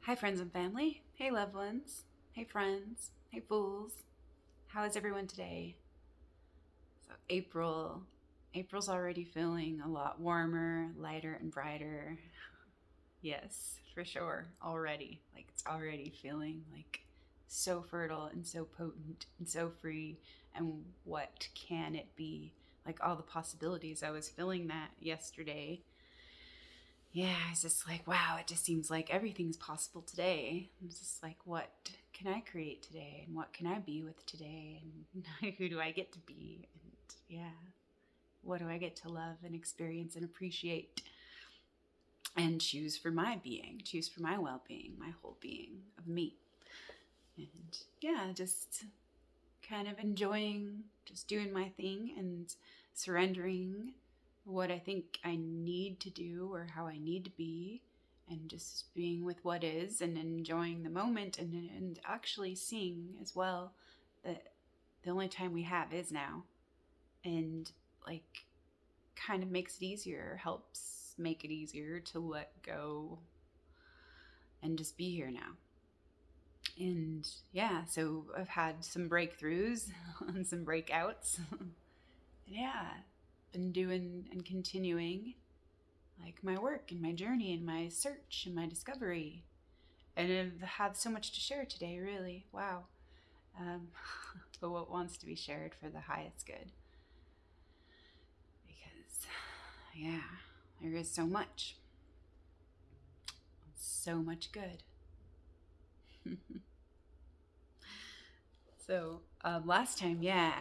Hi, friends and family. Hey, loved ones. Hey, friends. Hey, fools. How is everyone today? So, April's already feeling a lot warmer, lighter, and brighter. Yes, for sure. Already. Like, it's already feeling like so fertile and so potent and so free. And what can it be? Like, all the possibilities. I was feeling that yesterday. Yeah, it's just like, wow, it just seems like everything's possible today. It's just like, what can I create today? And what can I be with today? And who do I get to be? And yeah, what do I get to love and experience and appreciate and choose for my being, choose for my well being, my whole being of me? And yeah, just kind of enjoying just doing my thing and surrendering what I think I need to do or how I need to be, and just being with what is and enjoying the moment, and actually seeing as well that the only time we have is now. And like, kind of makes it easier, helps make it easier to let go and just be here now. And yeah, so I've had some breakthroughs and some breakouts. Yeah, been doing and continuing like my work and my journey and my search and my discovery. And I've had so much to share today, really. Wow. Um, but what wants to be shared for the highest good. Because, yeah, there is so much. So much good. So last time, yeah,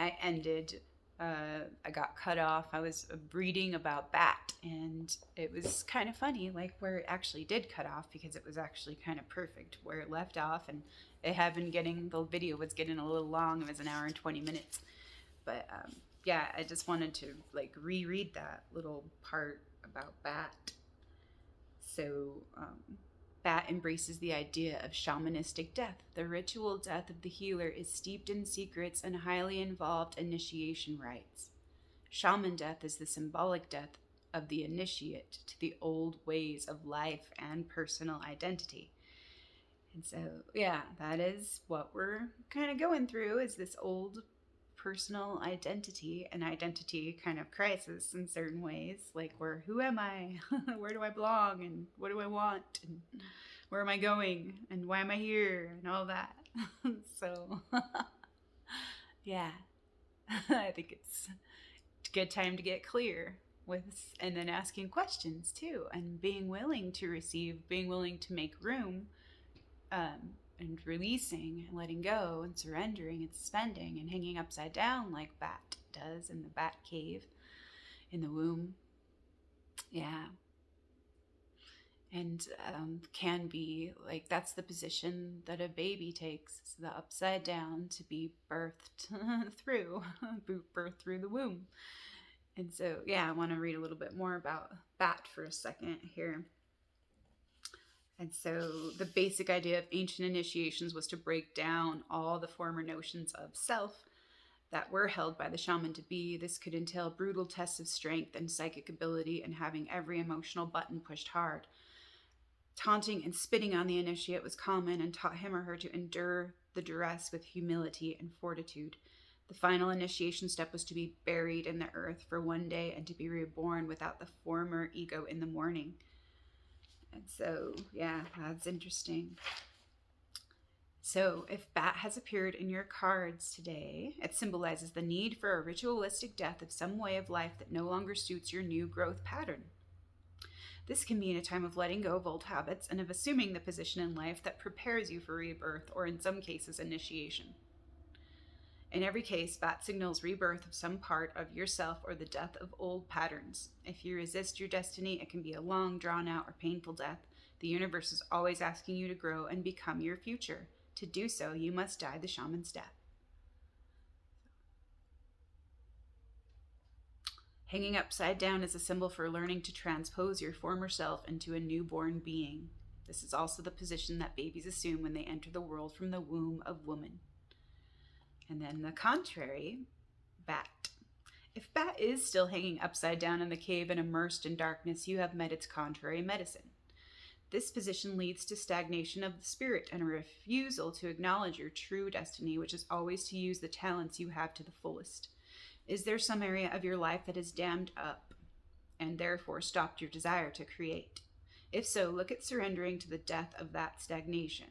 I got cut off. I was reading about bat, and it was kind of funny, like where it actually did cut off, because it was actually kind of perfect where it left off, and the video was getting a little long. It was an hour and 20 minutes. But yeah, I just wanted to like reread that little part about bat. So, Bat embraces the idea of shamanistic death. The ritual death of the healer is steeped in secrets and highly involved initiation rites. Shaman death is the symbolic death of the initiate to the old ways of life and personal identity. And so, yeah, that is what we're kind of going through, is this old personal identity, an identity kind of crisis in certain ways, like who am I? Where do I belong? And what do I want? And where am I going? And why am I here? And all that. So yeah, I think it's a good time to get clear with, and then asking questions too, and being willing to receive, being willing to make room, and releasing and letting go and surrendering and suspending and hanging upside down like Bat does in the Bat cave in the womb. Yeah. And can be like, that's the position that a baby takes, the upside down, to be birthed through, birthed through the womb. And so, yeah, I want to read a little bit more about Bat for a second here. And so the basic idea of ancient initiations was to break down all the former notions of self that were held by the shaman to be. This could entail brutal tests of strength and psychic ability, and having every emotional button pushed hard. Taunting and spitting on the initiate was common, and taught him or her to endure the duress with humility and fortitude. The final initiation step was to be buried in the earth for one day and to be reborn without the former ego in the morning. And so, yeah, that's interesting. So, if Bat has appeared in your cards today, it symbolizes the need for a ritualistic death of some way of life that no longer suits your new growth pattern. This can mean a time of letting go of old habits and of assuming the position in life that prepares you for rebirth, or in some cases, initiation. In every case, Bat signals rebirth of some part of yourself or the death of old patterns. If you resist your destiny, it can be a long, drawn-out, or painful death. The universe is always asking you to grow and become your future. To do so, you must die the shaman's death. Hanging upside down is a symbol for learning to transpose your former self into a newborn being. This is also the position that babies assume when they enter the world from the womb of woman. And then the contrary, Bat. If Bat is still hanging upside down in the cave and immersed in darkness, you have met its contrary medicine. This position leads to stagnation of the spirit and a refusal to acknowledge your true destiny, which is always to use the talents you have to the fullest. Is there some area of your life that is dammed up and therefore stopped your desire to create? If so, look at surrendering to the death of that stagnation.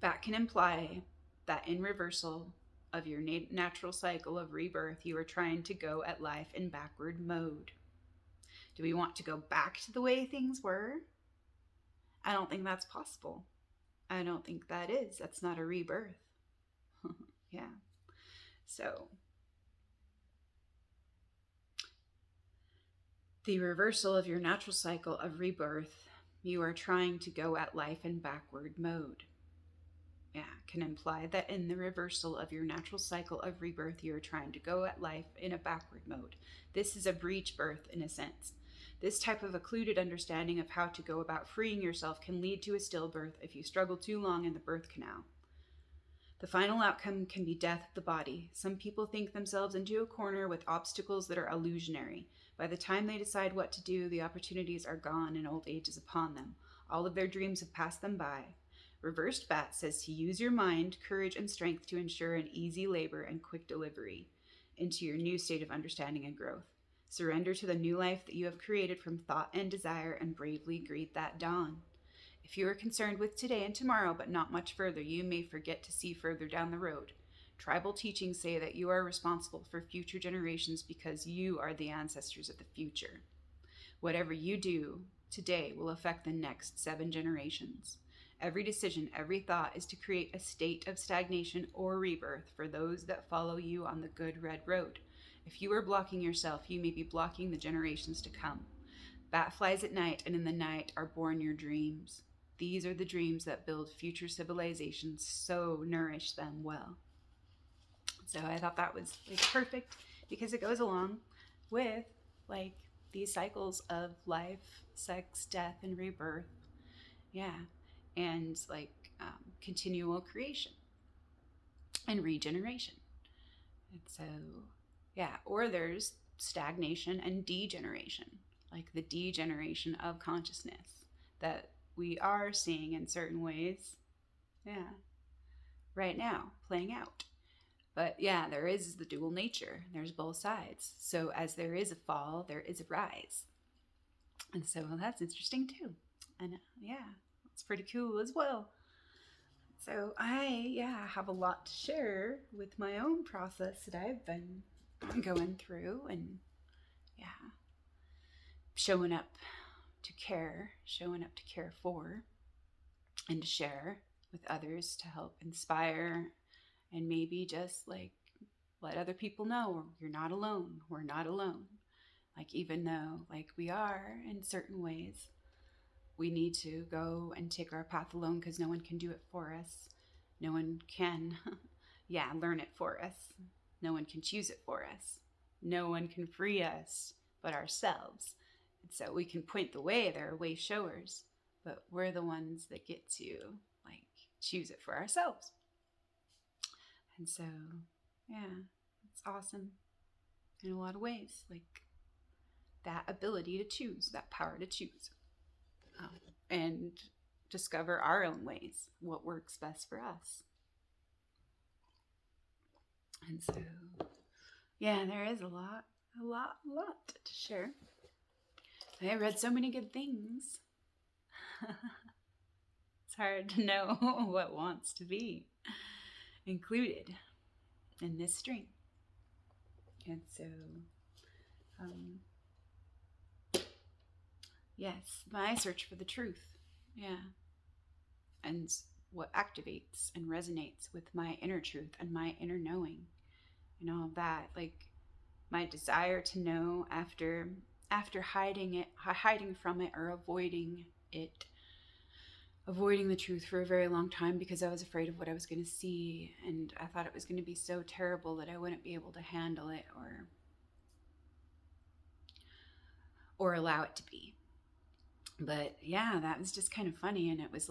That can imply that in reversal of your natural cycle of rebirth, you are trying to go at life in backward mode. Do we want to go back to the way things were? I don't think that's possible. I don't think that is. That's not a rebirth. Yeah. So, the reversal of your natural cycle of rebirth, you are trying to go at life in backward mode. Yeah, can imply that in the reversal of your natural cycle of rebirth, you are trying to go at life in a backward mode. This is a breech birth in a sense. This type of occluded understanding of how to go about freeing yourself can lead to a stillbirth if you struggle too long in the birth canal. The final outcome can be death of the body. Some people think themselves into a corner with obstacles that are illusionary. By the time they decide what to do, the opportunities are gone and old age is upon them. All of their dreams have passed them by. Reversed Bat says to use your mind, courage, and strength to ensure an easy labor and quick delivery into your new state of understanding and growth. Surrender to the new life that you have created from thought and desire and bravely greet that dawn. If you are concerned with today and tomorrow, but not much further, you may forget to see further down the road. Tribal teachings say that you are responsible for future generations because you are the ancestors of the future. Whatever you do today will affect the next 7 generations. Every decision, every thought is to create a state of stagnation or rebirth for those that follow you on the good red road. If you are blocking yourself, you may be blocking the generations to come. Bat flies at night, and in the night are born your dreams. These are the dreams that build future civilizations, so nourish them well. So I thought that was perfect because it goes along with these cycles of life, sex, death, and rebirth. Yeah. And continual creation and regeneration. And so, yeah, or there's stagnation and degeneration, like the degeneration of consciousness that we are seeing in certain ways, yeah, right now, playing out. But yeah, there is the dual nature. There's both sides. So as there is a fall, there is a rise. And so that's interesting too. And yeah, it's pretty cool as well. So I have a lot to share with my own process that I've been going through, and showing up to care for, and to share with others to help inspire, and maybe just let other people know you're not alone. We're not alone. Even though we are in certain ways, we need to go and take our path alone because no one can do it for us. No one can, learn it for us. No one can choose it for us. No one can free us but ourselves. And so we can point the way. There are way showers, but we're the ones that get to choose it for ourselves. And so, it's awesome in a lot of ways. That ability to choose, that power to choose. And discover our own ways, what works best for us. And so, there is a lot to share. I read so many good things. It's hard to know what wants to be included in this stream. And so, yes, my search for the truth. And what activates and resonates with my inner truth and my inner knowing, and all of that, my desire to know after hiding from it, or avoiding the truth for a very long time because I was afraid of what I was going to see, and I thought it was going to be so terrible that I wouldn't be able to handle it or allow it to be. But that was just kind of funny, and it was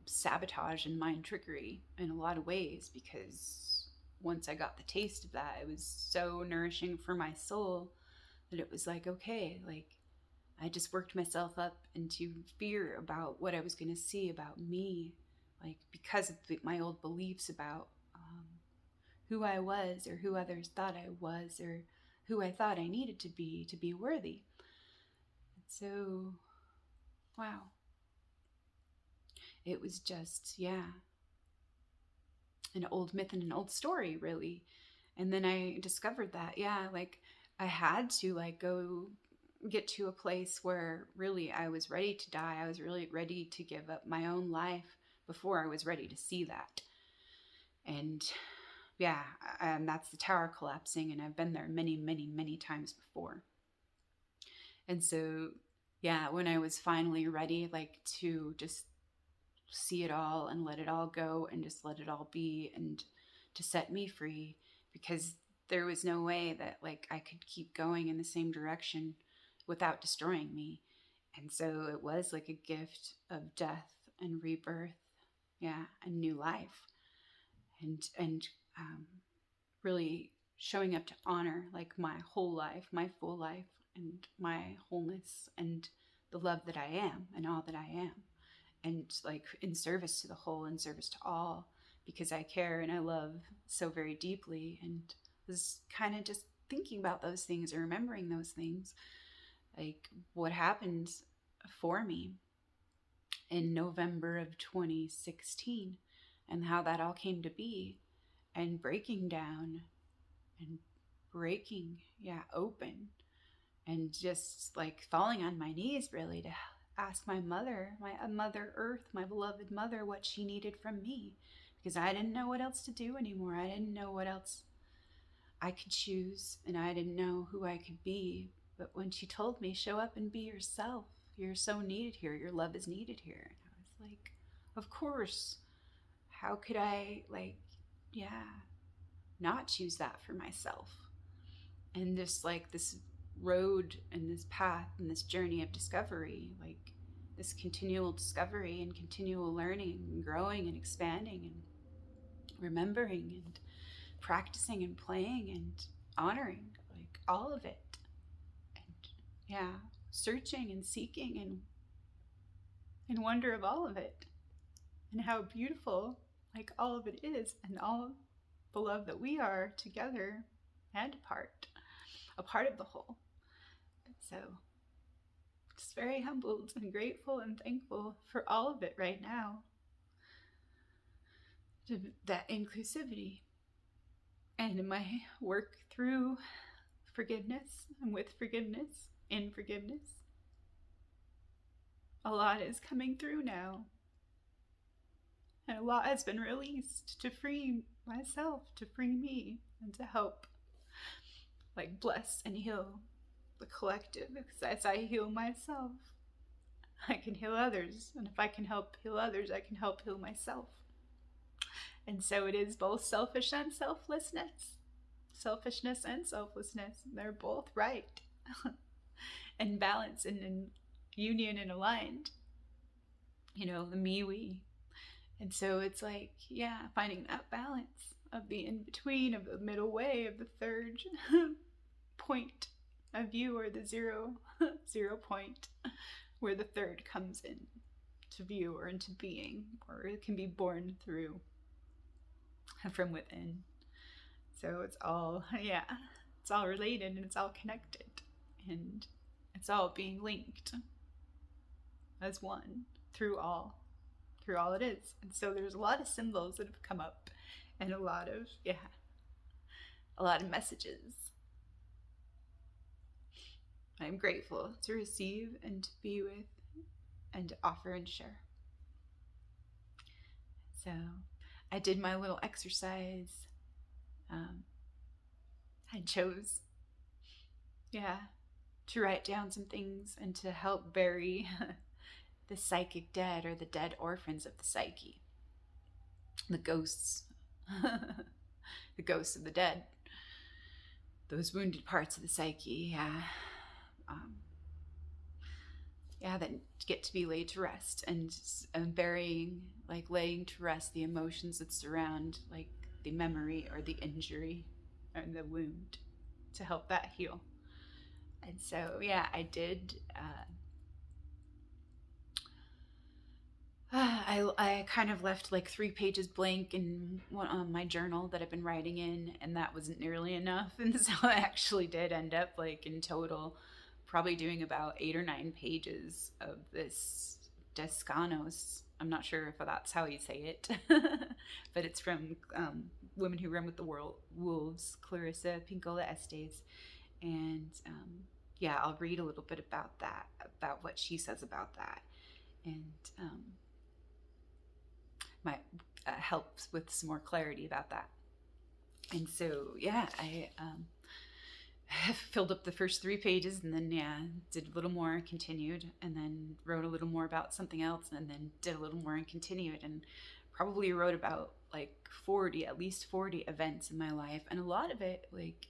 sabotage and mind trickery in a lot of ways, because once I got the taste of that, it was so nourishing for my soul that it was okay, I just worked myself up into fear about what I was going to see about me, like because of my old beliefs about who I was, or who others thought I was, or who I thought I needed to be worthy. So, wow. It was just, yeah, an old myth and an old story, really. And then I discovered that, yeah, like I had to like go get to a place where really I was ready to die. I was really ready to give up my own life before I was ready to see that. And yeah, and that's the tower collapsing, and I've been there many, many, many times before. And so, yeah, when I was finally ready, like to just see it all and let it all go and just let it all be, and to set me free, because there was no way that like I could keep going in the same direction without destroying me. And so it was like a gift of death and rebirth, yeah, and new life, and really showing up to honor like my whole life, my full life, and my wholeness, and the love that I am and all that I am, and like in service to the whole, in service to all, because I care and I love so very deeply. And was kind of just thinking about those things or remembering those things, like what happened for me in November of 2016, and how that all came to be, and breaking down and breaking, yeah, open, and just like falling on my knees really to ask my mother, my Mother Earth, my beloved mother, what she needed from me, because I didn't know what else to do anymore. I didn't know what else I could choose, and I didn't know who I could be. But when she told me, show up and be yourself, you're so needed here, your love is needed here, and I was like, of course. How could I, like, yeah, not choose that for myself? And just like this road and this path and this journey of discovery, like this continual discovery and continual learning and growing and expanding and remembering and practicing and playing and honoring, like all of it. And yeah, searching and seeking and in wonder of all of it, and how beautiful like all of it is, and all the love that we are together and apart, a part of the whole. And so just very humbled and grateful and thankful for all of it right now, to that inclusivity. And in my work through forgiveness and with forgiveness, in forgiveness, a lot is coming through now. And a lot has been released to free myself, to free me, and to help like bless and heal the collective. Because as I heal myself, I can heal others. And if I can help heal others, I can help heal myself. And so it is both selfish and selflessness. Selfishness and selflessness. They're both right. And balance and in union and aligned. You know, the me, we. And so it's like, yeah, finding that balance of the in-between, of the middle way, of the third point of view, or the zero point, where the third comes in to view or into being, or it can be born through from within. So it's all, yeah, it's all related and it's all connected, and it's all being linked as one through all it is. And so there's a lot of symbols that have come up, and a lot of messages. I'm grateful to receive and to be with and to offer and share. So I did my little exercise. I chose, to write down some things and to help bury the psychic dead, or the dead orphans of the psyche, the ghosts, the ghosts of the dead, those wounded parts of the psyche, that get to be laid to rest, and burying, like laying to rest the emotions that surround like the memory or the injury and the wound, to help that heal. And so, yeah, I did. I kind of left like 3 pages blank in my journal that I've been writing in, and that wasn't nearly enough. And so I actually did end up, like, in total, probably doing about 8 or 9 pages of this Descansos. I'm not sure if that's how you say it, but it's from Women Who Run with the Wolves, Clarissa Pinkola Estes. And yeah, I'll read a little bit about that, about what she says about that. And might help with some more clarity about that. And so, yeah, I filled up the first 3 pages, and then, yeah, did a little more, continued, and then wrote a little more about something else, and then did a little more and continued, and probably wrote about like 40, at least 40 events in my life. And a lot of it, like,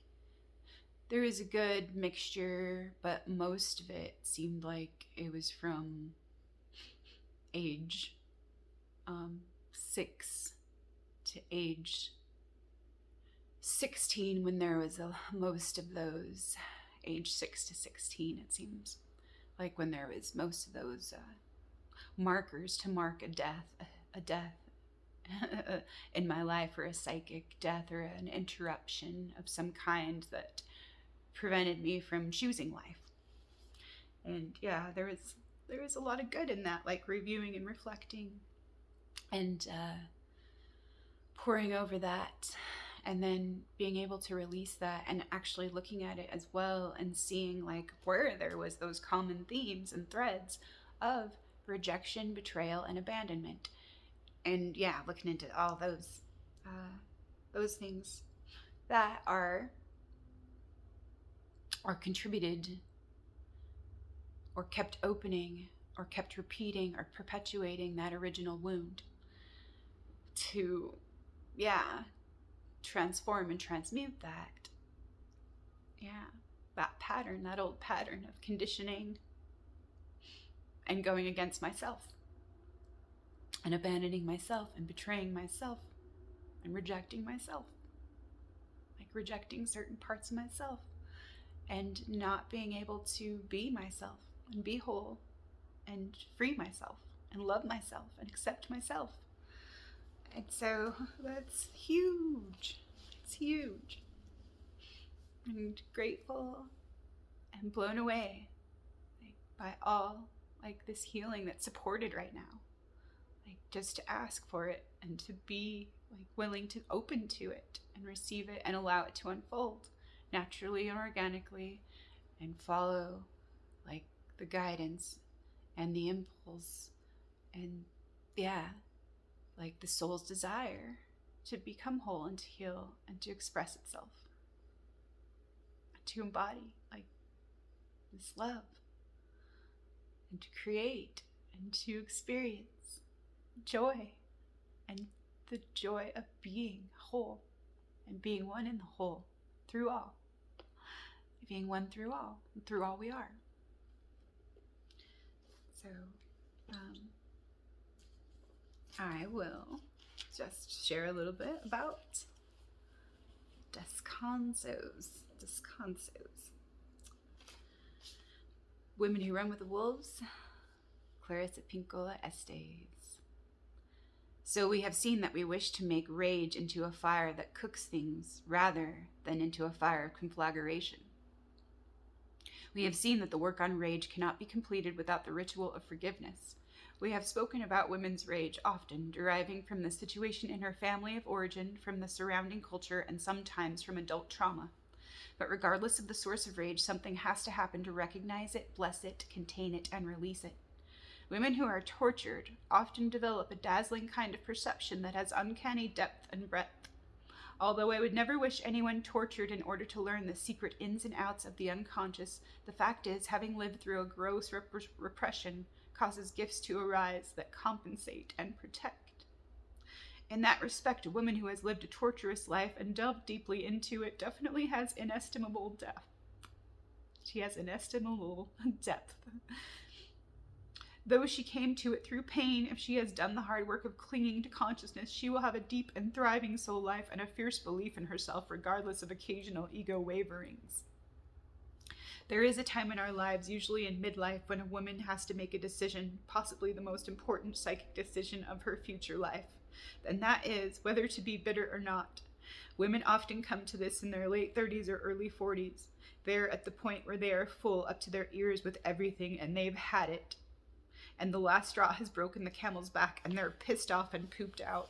there is a good mixture, but most of it seemed like it was from age 6 to age 16, when there was most of those. Age 6 to 16, it seems like, when there was most of those markers to mark a death in my life, or a psychic death, or an interruption of some kind that prevented me from choosing life. And yeah, there was a lot of good in that, like reviewing and reflecting and poring over that, and then being able to release that, and actually looking at it as well, and seeing like where there was those common themes and threads of rejection, betrayal, and abandonment. And yeah, looking into all those things that are contributed, or kept opening, or kept repeating, or perpetuating that original wound, to, yeah, transform and transmute that. Yeah, that pattern, that old pattern of conditioning and going against myself, and abandoning myself, and betraying myself, and rejecting myself, like rejecting certain parts of myself, and not being able to be myself, and be whole, and free myself, and love myself, and accept myself. And so that's huge. It's huge. And grateful and blown away, like, by all, like, this healing that's supported right now. Like, just to ask for it, and to be like willing to open to it, and receive it, and allow it to unfold naturally and organically, and follow like the guidance and the impulse, and yeah, like the soul's desire to become whole, and to heal, and to express itself, to embody like this love, and to create, and to experience joy, and the joy of being whole, and being one in the whole, through all, being one through all, and through all we are. So I will just share a little bit about Descansos. Women Who Run with the Wolves, Clarissa Pinkola Estes. So we have seen that we wish to make rage into a fire that cooks things, rather than into a fire of conflagration. We have seen that the work on rage cannot be completed without the ritual of forgiveness. We have spoken about women's rage often, deriving from the situation in her family of origin, from the surrounding culture, and sometimes from adult trauma. But regardless of the source of rage, something has to happen to recognize it, bless it, contain it, and release it. Women who are tortured often develop a dazzling kind of perception that has uncanny depth and breadth. Although I would never wish anyone tortured in order to learn the secret ins and outs of the unconscious, the fact is, having lived through a gross repression causes gifts to arise that compensate and protect. In that respect, a woman who has lived a torturous life and delved deeply into it definitely has inestimable depth. She has inestimable depth. Though she came to it through pain, if she has done the hard work of clinging to consciousness, she will have a deep and thriving soul life and a fierce belief in herself, regardless of occasional ego waverings. There is a time in our lives, usually in midlife, when a woman has to make a decision, possibly the most important psychic decision of her future life. And that is whether to be bitter or not. Women often come to this in their late 30s or early 40s. They're at the point where they are full up to their ears with everything and they've had it. And the last straw has broken the camel's back and they're pissed off and pooped out.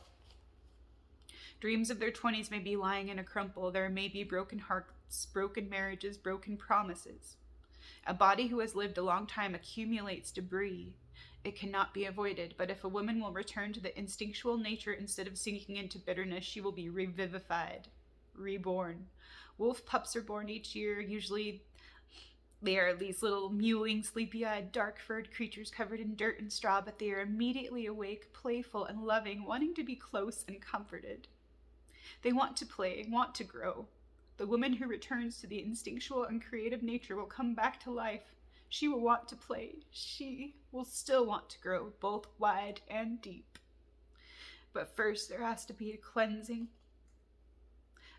Dreams of their 20s may be lying in a crumple. There may be broken hearts, broken marriages, broken promises. A body who has lived a long time accumulates debris. It cannot be avoided, but if a woman will return to the instinctual nature instead of sinking into bitterness, she will be revivified, reborn. Wolf pups are born each year. Usually they are these little mewling, sleepy-eyed, dark-furred creatures covered in dirt and straw, but they are immediately awake, playful, and loving, wanting to be close and comforted. They want to play, want to grow. The woman who returns to the instinctual and creative nature will come back to life. She will want to play. She will still want to grow, both wide and deep. But first, there has to be a cleansing.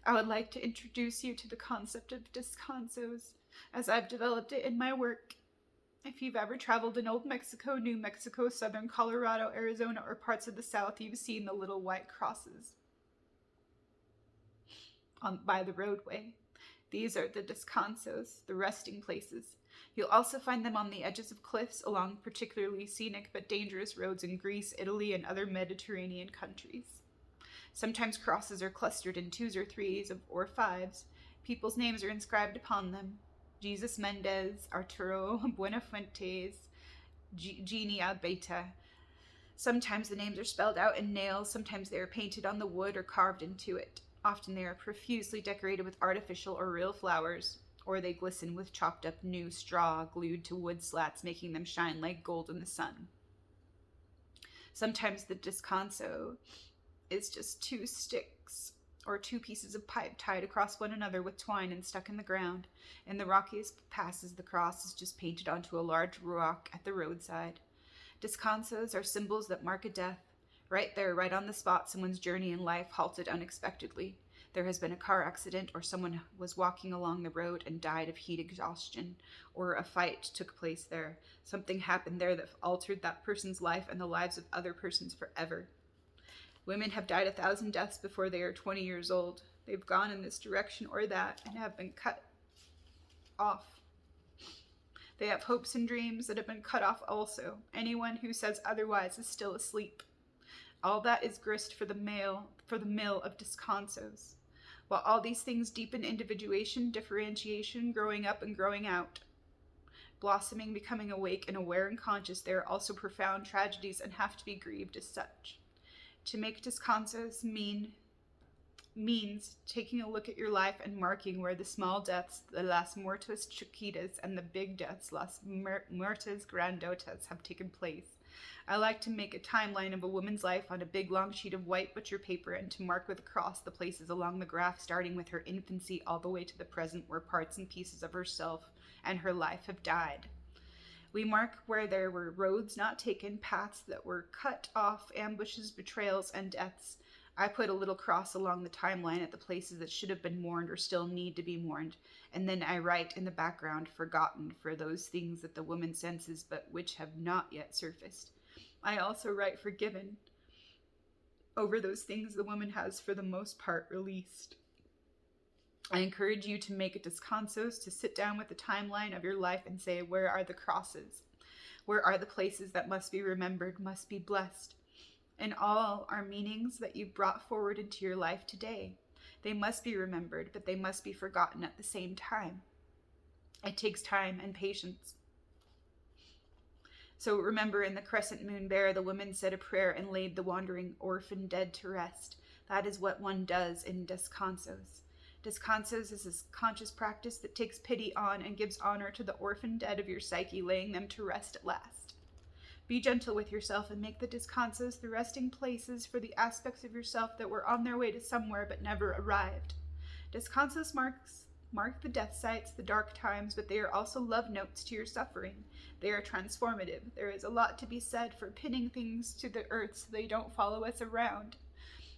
I would like to introduce you to the concept of Descansos, as I've developed it in my work. If you've ever traveled in Old Mexico, New Mexico, Southern Colorado, Arizona, or parts of the South, you've seen the little white crosses by the roadway. These are the Descansos, the resting places. You'll also find them on the edges of cliffs along particularly scenic but dangerous roads in Greece, Italy, and other Mediterranean countries. Sometimes crosses are clustered in 2s or 3s or 5s. People's names are inscribed upon them. Jesus Mendez, Arturo Buenafuentes, Jeannie Abeta. Sometimes the names are spelled out in nails, sometimes they are painted on the wood or carved into it. Often they are profusely decorated with artificial or real flowers, or they glisten with chopped up new straw glued to wood slats, making them shine like gold in the sun. Sometimes the descanso is just 2 sticks or 2 pieces of pipe tied across one another with twine and stuck in the ground. In the rockiest passes, the cross is just painted onto a large rock at the roadside. Descansos are symbols that mark a death. Right there, right on the spot, someone's journey in life halted unexpectedly. There has been a car accident, or someone was walking along the road and died of heat exhaustion, or a fight took place there. Something happened there that altered that person's life and the lives of other persons forever. Women have died 1,000 deaths before they are 20 years old. They've gone in this direction or that and have been cut off. They have hopes and dreams that have been cut off also. Anyone who says otherwise is still asleep. All that is grist for the mill of descansos. While all these things deepen individuation, differentiation, growing up and growing out, blossoming, becoming awake and aware and conscious, they are also profound tragedies and have to be grieved as such. To make descansos means taking a look at your life and marking where the small deaths, the las muertes chiquitas, and the big deaths, las muertes grandotas, have taken place. I like to make a timeline of a woman's life on a big long sheet of white butcher paper and to mark with a cross the places along the graph, starting with her infancy all the way to the present, where parts and pieces of herself and her life have died. We mark where there were roads not taken, paths that were cut off, ambushes, betrayals, and deaths. I put a little cross along the timeline at the places that should have been mourned or still need to be mourned, and then I write in the background, forgotten, for those things that the woman senses but which have not yet surfaced. I also write forgiven over those things the woman has for the most part released. I encourage you to make it descansos, to sit down with the timeline of your life and say, where are the crosses? Where are the places that must be remembered, must be blessed? And all are meanings that you brought forward into your life today. They must be remembered, but they must be forgotten at the same time. It takes time and patience. So remember, in the crescent moon bear, the woman said a prayer and laid the wandering orphan dead to rest. That is what one does in descansos. Descansos is a conscious practice that takes pity on and gives honor to the orphan dead of your psyche, laying them to rest at last. Be gentle with yourself and make the descansos the resting places for the aspects of yourself that were on their way to somewhere but never arrived. Descansos mark the death sites, the dark times, but they are also love notes to your suffering. They are transformative. There is a lot to be said for pinning things to the earth so they don't follow us around.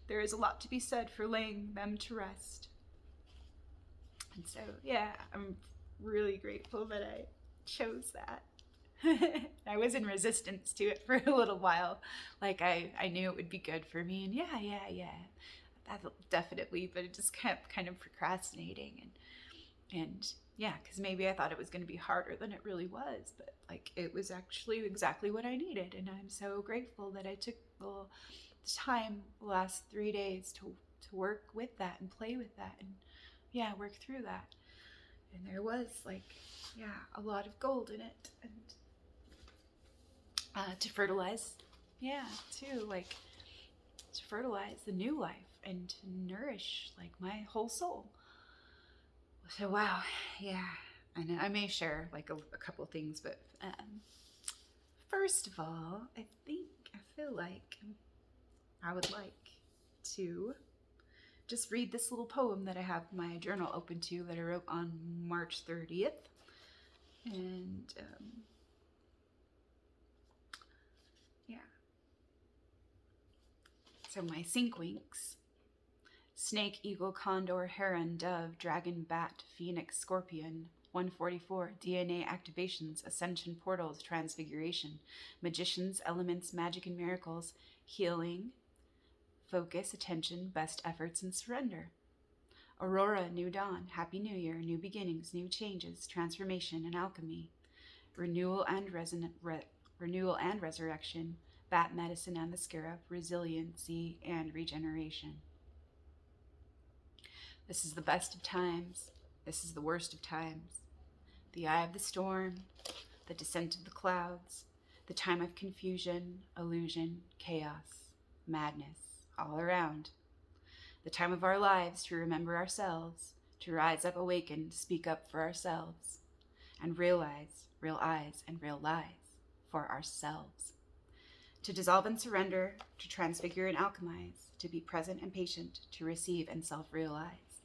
There is a lot to be said for laying them to rest. And so, yeah, I'm really grateful that I chose that. I was in resistance to it for a little while. Like I knew it would be good for me, and yeah, that definitely. But it just kept kind of procrastinating, and yeah, because maybe I thought it was going to be harder than it really was. But like it was actually exactly what I needed, and I'm so grateful that I took the time the last 3 days to work with that and play with that, and yeah, work through that. And there was like, yeah, a lot of gold in it, and to fertilize, yeah, too, like to fertilize the new life and to nourish like my whole soul. So wow, yeah, and I may share like a couple of things, but first of all, I feel like I would like to just read this little poem that I have my journal open to that I wrote on March 30th. And yeah. So my sync-winks: snake, eagle, condor, heron, dove, dragon, bat, phoenix, scorpion, 144, DNA activations, ascension portals, transfiguration, magicians, elements, magic and miracles, healing, focus, attention, best efforts, and surrender. Aurora, new dawn, happy new year, new beginnings, new changes, transformation and alchemy. Renewal and resurrection, bat medicine and the scarab, resiliency and regeneration. This is the best of times. This is the worst of times. The eye of the storm, the descent of the clouds, the time of confusion, illusion, chaos, madness, all around. The time of our lives to remember ourselves, to rise up awakened, speak up for ourselves, and realize real eyes and real lies for ourselves. To dissolve and surrender, to transfigure and alchemize, to be present and patient, to receive and self-realize.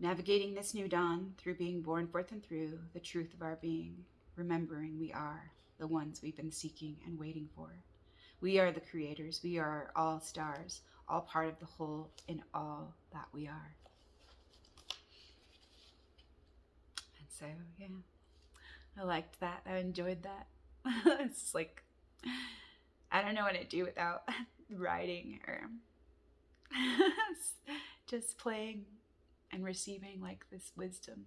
Navigating this new dawn through being born forth and through the truth of our being, remembering we are the ones we've been seeking and waiting for. We are the creators. We are all stars, all part of the whole in all that we are. And so, yeah, I liked that. I enjoyed that. It's like, I don't know what to do without writing or just playing and receiving like this wisdom,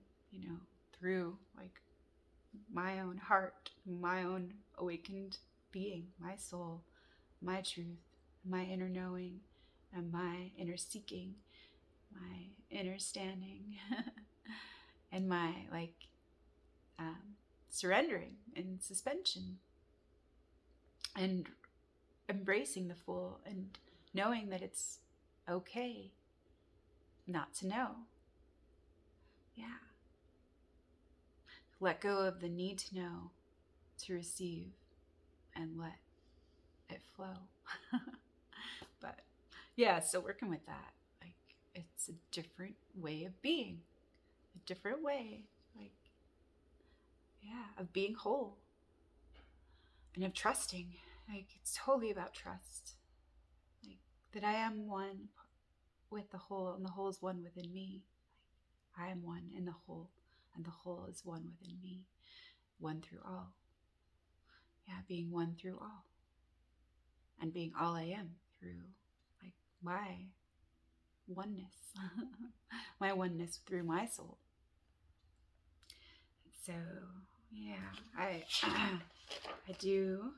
through like my own heart, my own awakened being, my soul, my truth, my inner knowing, and my inner seeking, my inner standing, and my surrendering and suspension, and embracing the full, and knowing that it's okay not to know. Yeah. Let go of the need to know, to receive, and let it flow. But yeah, so working with that, like, it's a different way of being, a different way, like, yeah, of being whole and of trusting. Like, it's totally about trust, like that I am one with the whole, and the whole is one within me. Like, I am one in the whole, and the whole is one within me, one through all. Yeah, being one through all, and being all I am through like my oneness, my oneness through my soul. So yeah, I do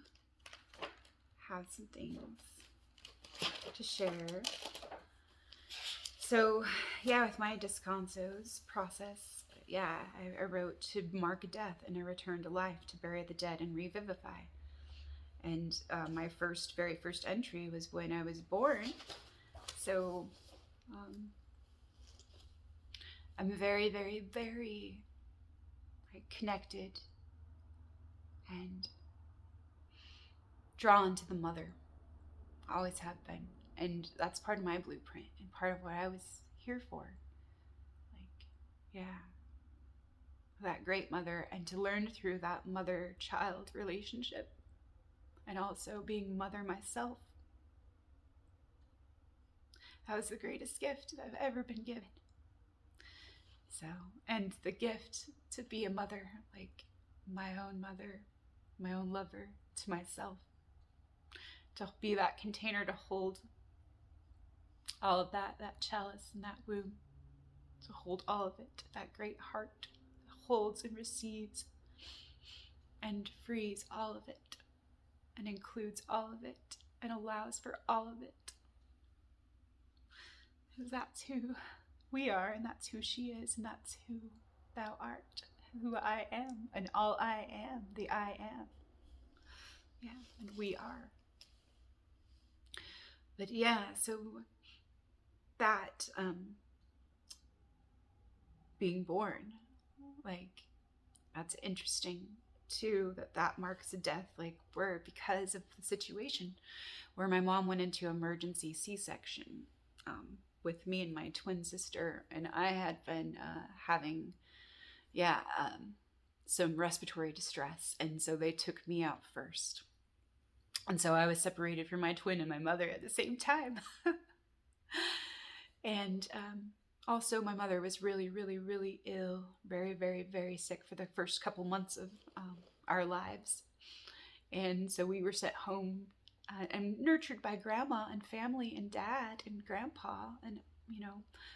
have some things to share. So yeah, with my Descansos process, yeah, I wrote to mark death and a return to life, to bury the dead and revivify. And my very first entry was when I was born. So I'm very, very, very connected and drawn to the mother. Always have been. And that's part of my blueprint and part of what I was here for. Like, yeah, that great mother, and to learn through that mother-child relationship, and also being mother myself. That was the greatest gift I've ever been given. So, and the gift to be a mother, like my own mother, my own lover to myself, to be that container to hold all of that chalice and that womb, to hold all of it, that great heart that holds and receives and frees all of it and includes all of it and allows for all of it. Because that's who we are, and that's who she is, and that's who thou art, who I am, and all I am, the I am. Yeah, and we are. But yeah, so that being born, like, that's interesting too, that marks a death, like, where, because of the situation where my mom went into emergency C-section with me and my twin sister, and I had been having some respiratory distress, and so they took me out first, and so I was separated from my twin and my mother at the same time. And also my mother was really, really, really ill, very, very, very sick for the first couple months of our lives. And so we were sent home and nurtured by grandma and family and dad and grandpa, and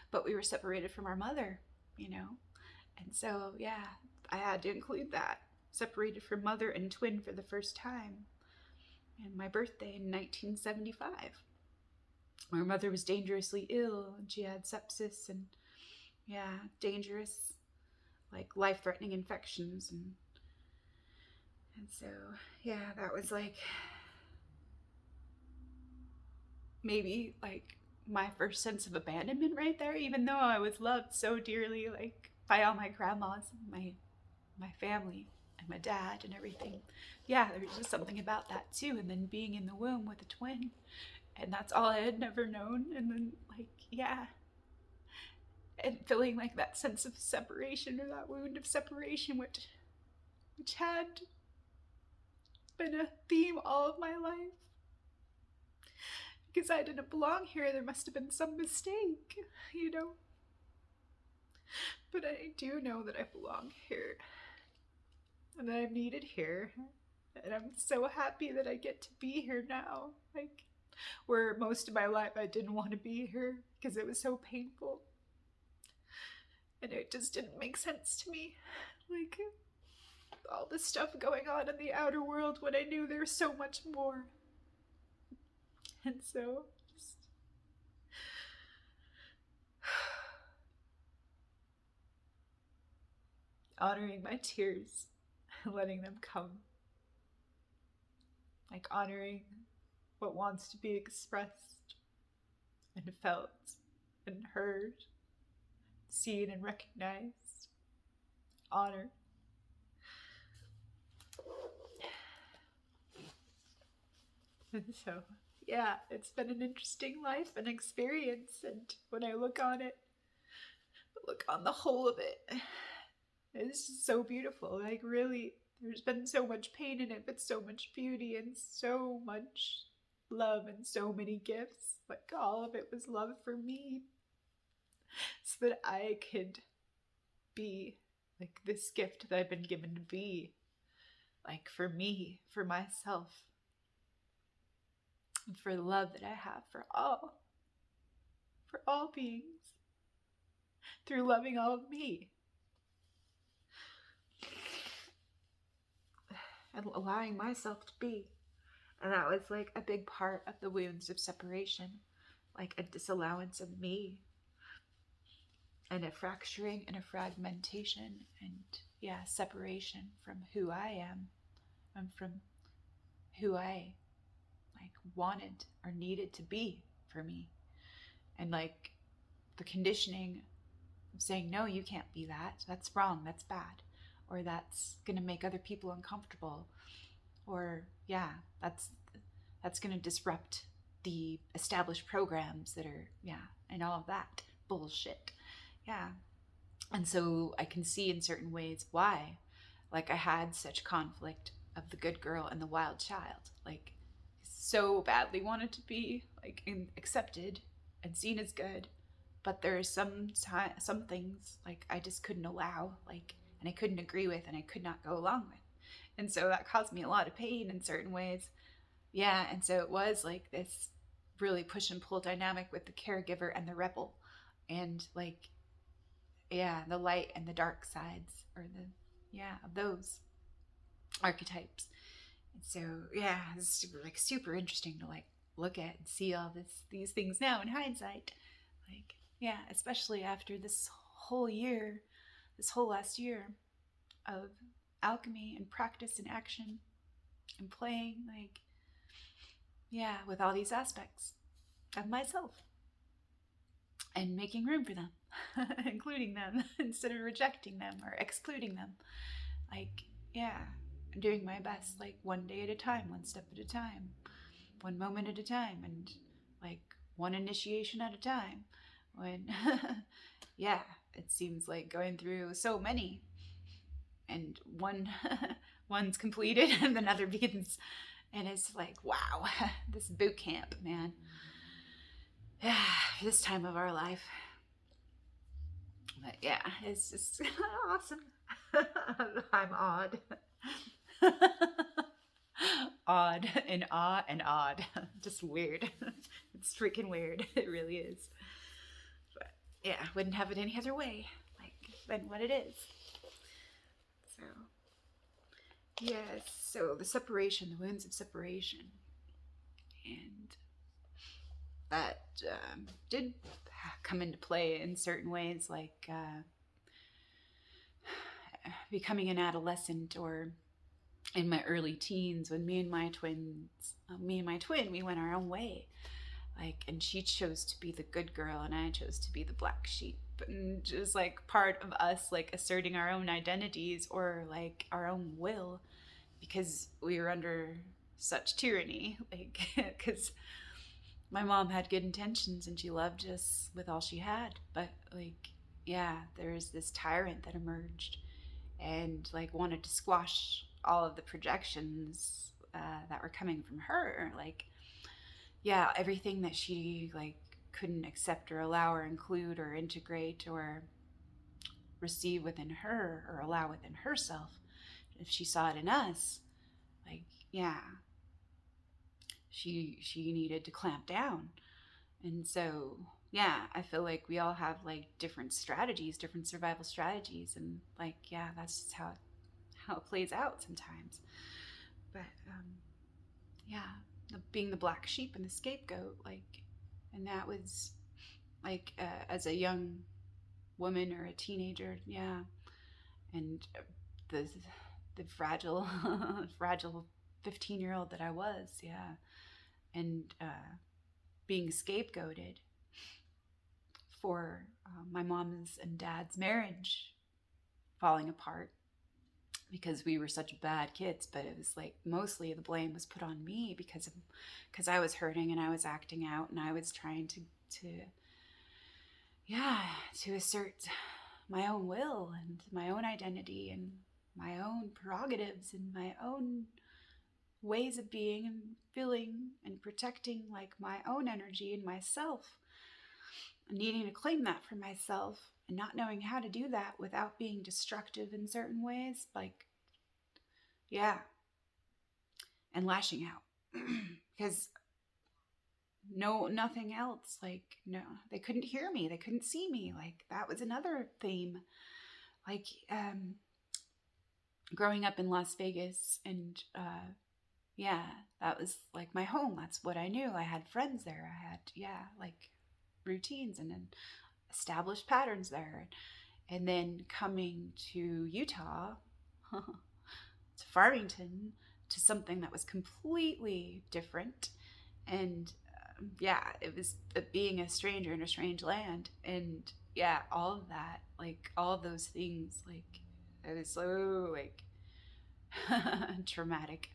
but we were separated from our mother, and so yeah, I had to include that, separated from mother and twin for the first time. And my birthday in 1975, my mother was dangerously ill, and she had sepsis and dangerous, like, life-threatening infections, and so that was like maybe like my first sense of abandonment right there, even though I was loved so dearly, like, by all my grandmas and my family and my dad and everything. Yeah, there was just something about that too. And then being in the womb with a twin, and that's all I had never known. And then, like, and feeling like that sense of separation, or that wound of separation, which had been a theme all of my life. Because I didn't belong here, there must have been some mistake, But I do know that I belong here, and that I'm needed here, and I'm so happy that I get to be here now. Like, where most of my life I didn't want to be here because it was so painful, and it just didn't make sense to me. Like, all this stuff going on in the outer world when I knew there was so much more. And so, just honoring my tears and letting them come. Like, honoring what wants to be expressed and felt and heard, seen and recognized, honored. And so, yeah, it's been an interesting life and experience, and when I look on the whole of it, it's just so beautiful. Like, really, there's been so much pain in it, but so much beauty and so much love and so many gifts. Like, all of it was love for me, so that I could be, like, this gift that I've been given to be, like, for me, for myself, and for the love that I have for all beings, through loving all of me. And allowing myself to be. And that was, like, a big part of the wounds of separation, like a disallowance of me, and a fracturing and a fragmentation, and separation from who I am and from who I, like, wanted or needed to be for me. And, like, the conditioning of saying, no, you can't be that, that's wrong, that's bad, or that's gonna make other people uncomfortable, or that's gonna disrupt the established programs that are and all of that bullshit. And so I can see in certain ways why, like, I had such conflict of the good girl and the wild child. Like, so badly wanted to be, like, accepted and seen as good, but there are some things like I just couldn't allow, like, and I couldn't agree with, and I could not go along with. And so that caused me a lot of pain in certain ways. Yeah, and so it was like this really push and pull dynamic with the caregiver and the rebel. And like, yeah, the light and the dark sides, or the, yeah, of those archetypes. And so, yeah, it's super interesting to like look at and see all these things now in hindsight. Like, yeah, especially after this whole year, this whole last year of alchemy and practice and action and playing, like, yeah, with all these aspects of myself and making room for them, including them instead of rejecting them or excluding them. Like, yeah, doing my best, like one day at a time, one step at a time, one moment at a time, and like one initiation at a time. When, yeah, it seems like going through so many, and one's completed and another begins, and it's like, wow, this boot camp, man. This time of our life. But yeah, it's just awesome. I'm odd. Odd and awe and odd. Just weird. It's freaking weird. It really is. But yeah, wouldn't have it any other way, like, than what it is. So yes, so the separation, the wounds of separation, and that did come into play in certain ways, like becoming an adolescent, or in my early teens, when me and my twin, we went our own way. Like, and she chose to be the good girl, and I chose to be the black sheep. And just like part of us, like asserting our own identities or like our own will, because we were under such tyranny. Like, because my mom had good intentions and she loved us with all she had, but like, yeah, there's this tyrant that emerged and like wanted to squash all of the projections that were coming from her. Like, yeah, everything that she like couldn't accept or allow or include or integrate or receive within her or allow within herself, if she saw it in us, like, yeah, she needed to clamp down. And so, yeah, I feel like we all have like different strategies, different survival strategies, and like, yeah, that's just how it plays out sometimes. But yeah, being the black sheep and the scapegoat, like, and that was like as a young woman or a teenager, yeah, and the fragile 15-year-old that I was, yeah, and being scapegoated for my mom's and dad's marriage falling apart because we were such bad kids. But it was like mostly the blame was put on me because I was hurting and I was acting out and I was trying to assert my own will and my own identity and my own prerogatives and my own ways of being and feeling and protecting like my own energy and myself, and needing to claim that for myself and not knowing how to do that without being destructive in certain ways, like, yeah, and lashing out because nothing else, like, no, they couldn't hear me, they couldn't see me. Like, that was another theme, like growing up in Las Vegas, and yeah, that was like my home. That's what I knew. I had friends there. I had, yeah, like routines and then established patterns there. And then coming to Utah, to Farmington, to something that was completely different. And yeah, it was being a stranger in a strange land. And yeah, all of that, like all of those things, like it was so like traumatic.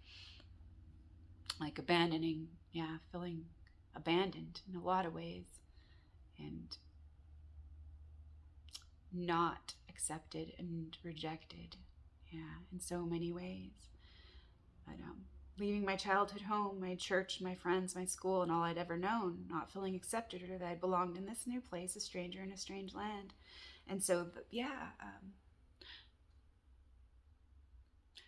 Like abandoning, yeah, feeling abandoned in a lot of ways, and not accepted and rejected, yeah, in so many ways. But leaving my childhood home, my church, my friends, my school, and all I'd ever known, not feeling accepted or that I belonged in this new place, a stranger in a strange land. And so,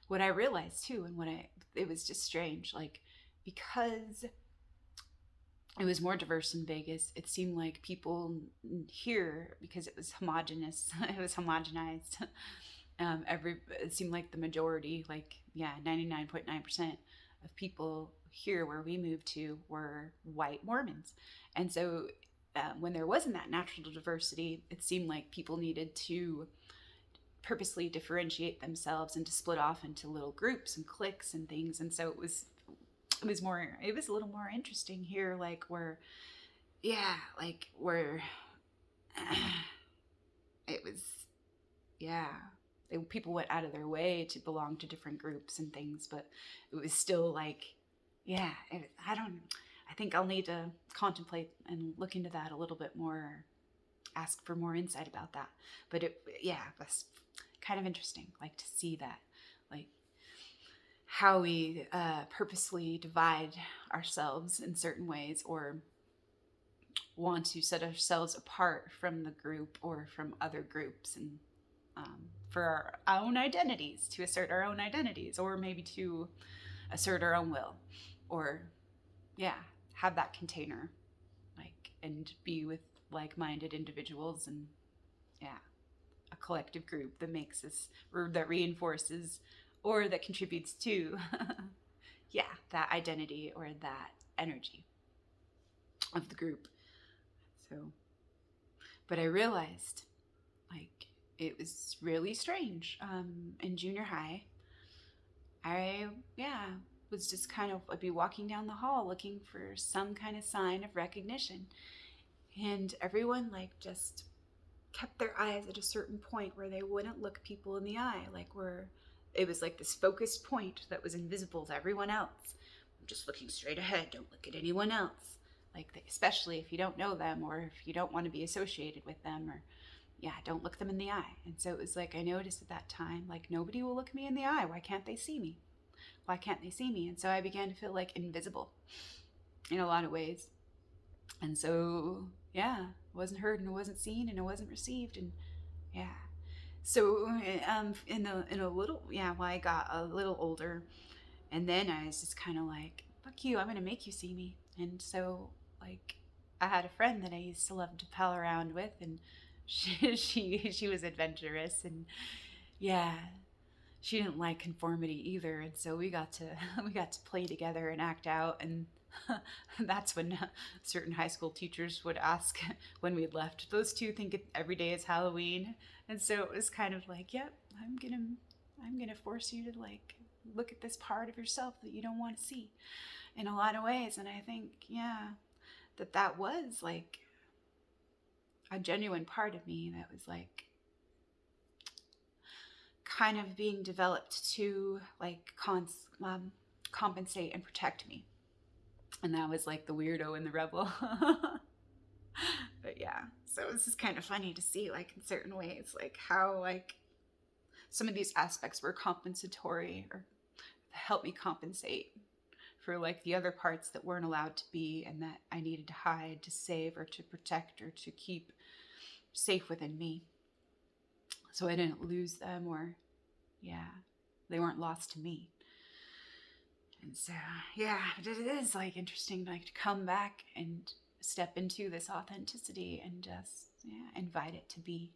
what I realized too, and it was just strange, like, because it was more diverse in Vegas, it seemed like people here, because it was homogenous, it was homogenized. It seemed like the majority, like, yeah, 99.9% of people here where we moved to were white Mormons. And so when there wasn't that natural diversity, it seemed like people needed to purposely differentiate themselves and to split off into little groups and cliques and things. And so it was a little more interesting here, like where, yeah, like where it was, yeah, people went out of their way to belong to different groups and things, but it was still like, yeah, I think I'll need to contemplate and look into that a little bit more, ask for more insight about that. But that's kind of interesting, like to see that, like how we purposely divide ourselves in certain ways or want to set ourselves apart from the group or from other groups, and for our own identities, to assert our own identities, or maybe to assert our own will, or have that container, like, and be with like-minded individuals, and a collective group that makes us, or that reinforces, or that contributes to that identity or that energy of the group. So, but I realized, like, it was really strange. In junior high, I was just kind of, I'd be walking down the hall looking for some kind of sign of recognition, and everyone like just kept their eyes at a certain point where they wouldn't look people in the eye, like where it was like this focused point that was invisible to everyone else. I'm just looking straight ahead, don't look at anyone else, like, especially if you don't know them or if you don't want to be associated with them, or don't look them in the eye. And so it was like, I noticed at that time, like, nobody will look me in the eye. Why can't they see me? Why can't they see me? And so I began to feel like invisible in a lot of ways. And so, I wasn't heard and I wasn't seen and I wasn't received. And so in a little, when I got a little older, and then I was just kind of like, fuck you, I'm going to make you see me. And so, like, I had a friend that I used to love to pal around with, and she was adventurous, and she didn't like conformity either, and so we got to play together and act out. And that's when certain high school teachers would ask when we'd left, those two think every day is Halloween. And so it was kind of like, yep, I'm gonna force you to, like, look at this part of yourself that you don't want to see in a lot of ways. And I think that was like a genuine part of me that was like kind of being developed to, like, compensate and protect me. And that was like the weirdo and the rebel. But so it was just kind of funny to see, like, in certain ways, like how, like, some of these aspects were compensatory, or helped me compensate for, like, the other parts that weren't allowed to be, and that I needed to hide, to save, or to protect, or to keep safe within me, so I didn't lose them, or they weren't lost to me. And so it is, like, interesting, like, to come back and step into this authenticity and just invite it to be.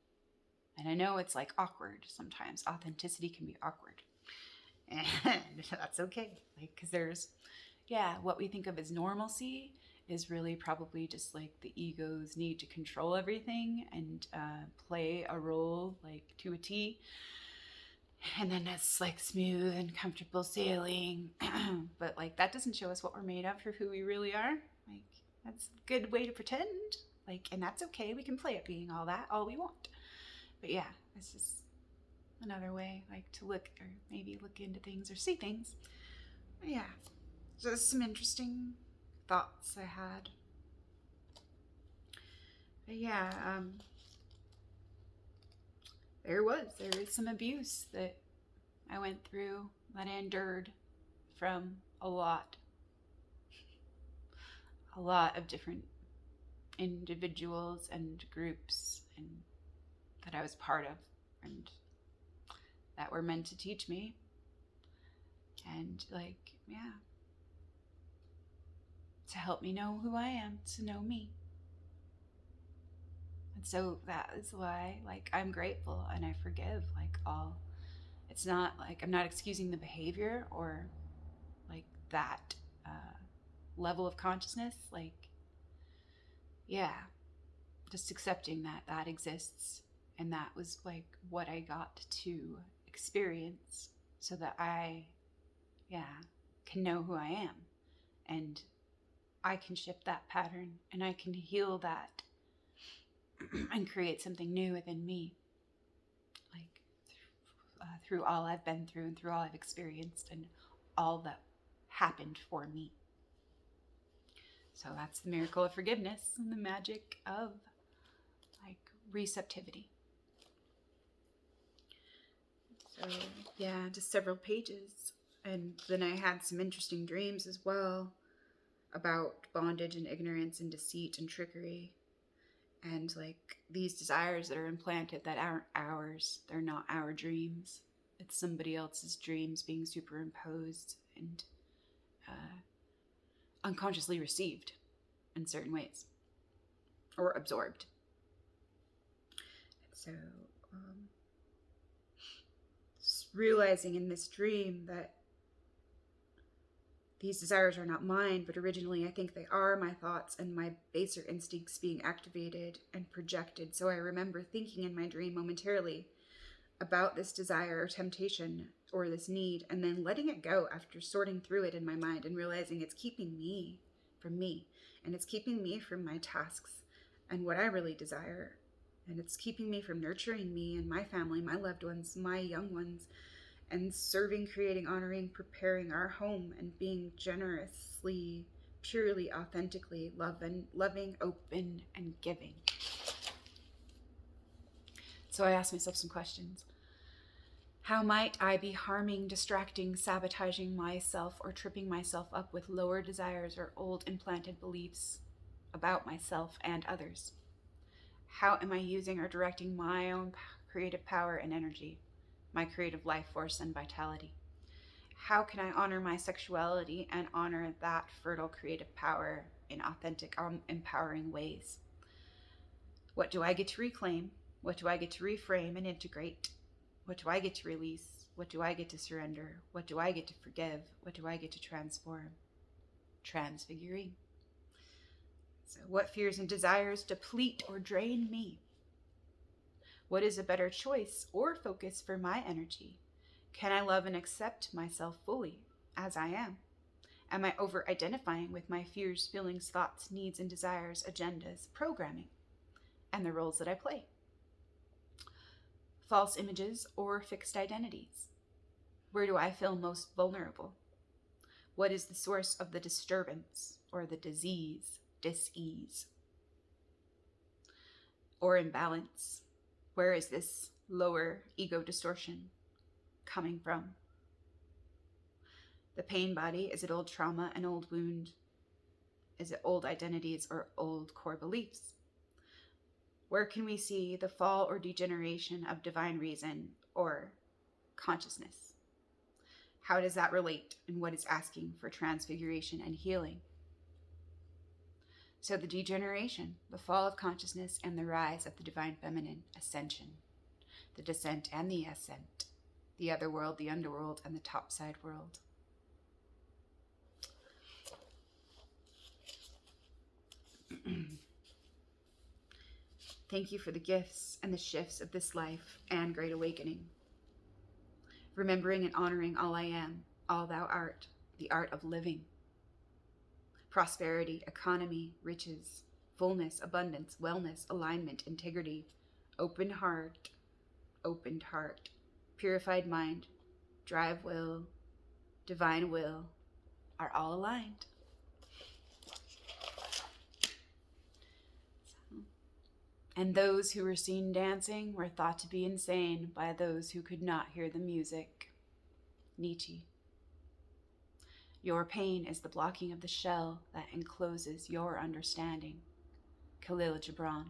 And I know it's, like, awkward sometimes. Authenticity can be awkward, and that's okay, like, because there's what we think of as normalcy is really probably just, like, the ego's need to control everything and play a role, like, to a T. And then it's, like, smooth and comfortable sailing. But, like, that doesn't show us what we're made of or who we really are. Like, that's a good way to pretend. Like, and that's okay. We can play at being all that all we want. But it's just another way, like, to look, or maybe look into things or see things. But just some interesting thoughts I had. But there is some abuse that I went through, that I endured from a lot of different individuals and groups and that I was part of and that were meant to teach me. And to help me know who I am, to know me. And so that is why, I'm grateful and I forgive, all. It's not I'm not excusing the behavior or that level of consciousness. Just accepting that that exists. And that was what I got to experience so that I, can know who I am. And I can shift that pattern and I can heal that and create something new within me. Through all I've been through and through all I've experienced and all that happened for me. So that's the miracle of forgiveness and the magic of receptivity. So just several pages. And then I had some interesting dreams as well about bondage and ignorance and deceit and trickery. And these desires that are implanted that aren't ours, they're not our dreams. It's somebody else's dreams being superimposed and unconsciously received in certain ways or absorbed. So realizing in this dream that these desires are not mine, but originally I think they are my thoughts and my baser instincts being activated and projected. So I remember thinking in my dream momentarily about this desire or temptation or this need, and then letting it go after sorting through it in my mind and realizing it's keeping me from me, and it's keeping me from my tasks and what I really desire, and it's keeping me from nurturing me and my family, my loved ones, my young ones, and serving, creating, honoring, preparing our home, and being generously, purely, authentically loving, open, and giving. So I asked myself some questions. How might I be harming, distracting, sabotaging myself, or tripping myself up with lower desires or old implanted beliefs about myself and others? How am I using or directing my own creative power and energy, my creative life force and vitality? How can I honor my sexuality and honor that fertile creative power in authentic, empowering ways? What do I get to reclaim? What do I get to reframe and integrate? What do I get to release? What do I get to surrender? What do I get to forgive? What do I get to transform? Transfiguring. So what fears and desires deplete or drain me? What is a better choice or focus for my energy? Can I love and accept myself fully as I am? Am I over-identifying with my fears, feelings, thoughts, needs, and desires, agendas, programming, and the roles that I play? False images or fixed identities? Where do I feel most vulnerable? What is the source of the disturbance or the disease, dis-ease, or imbalance? Where is this lower ego distortion coming from? The pain body, is it old trauma, an old wound? Is it old identities or old core beliefs? Where can we see the fall or degeneration of divine reason or consciousness? How does that relate, and what is asking for transfiguration and healing? So the degeneration, the fall of consciousness, and the rise of the divine feminine, ascension, the descent and the ascent, the other world, the underworld, and the topside world. Thank you for the gifts and the shifts of this life and great awakening. Remembering and honoring all I am, all thou art, the art of living. Prosperity, economy, riches, fullness, abundance, wellness, alignment, integrity, opened heart, purified mind, drive will, divine will are all aligned. And those who were seen dancing were thought to be insane by those who could not hear the music. Nietzsche. Your pain is the blocking of the shell that encloses your understanding. Khalil Gibran.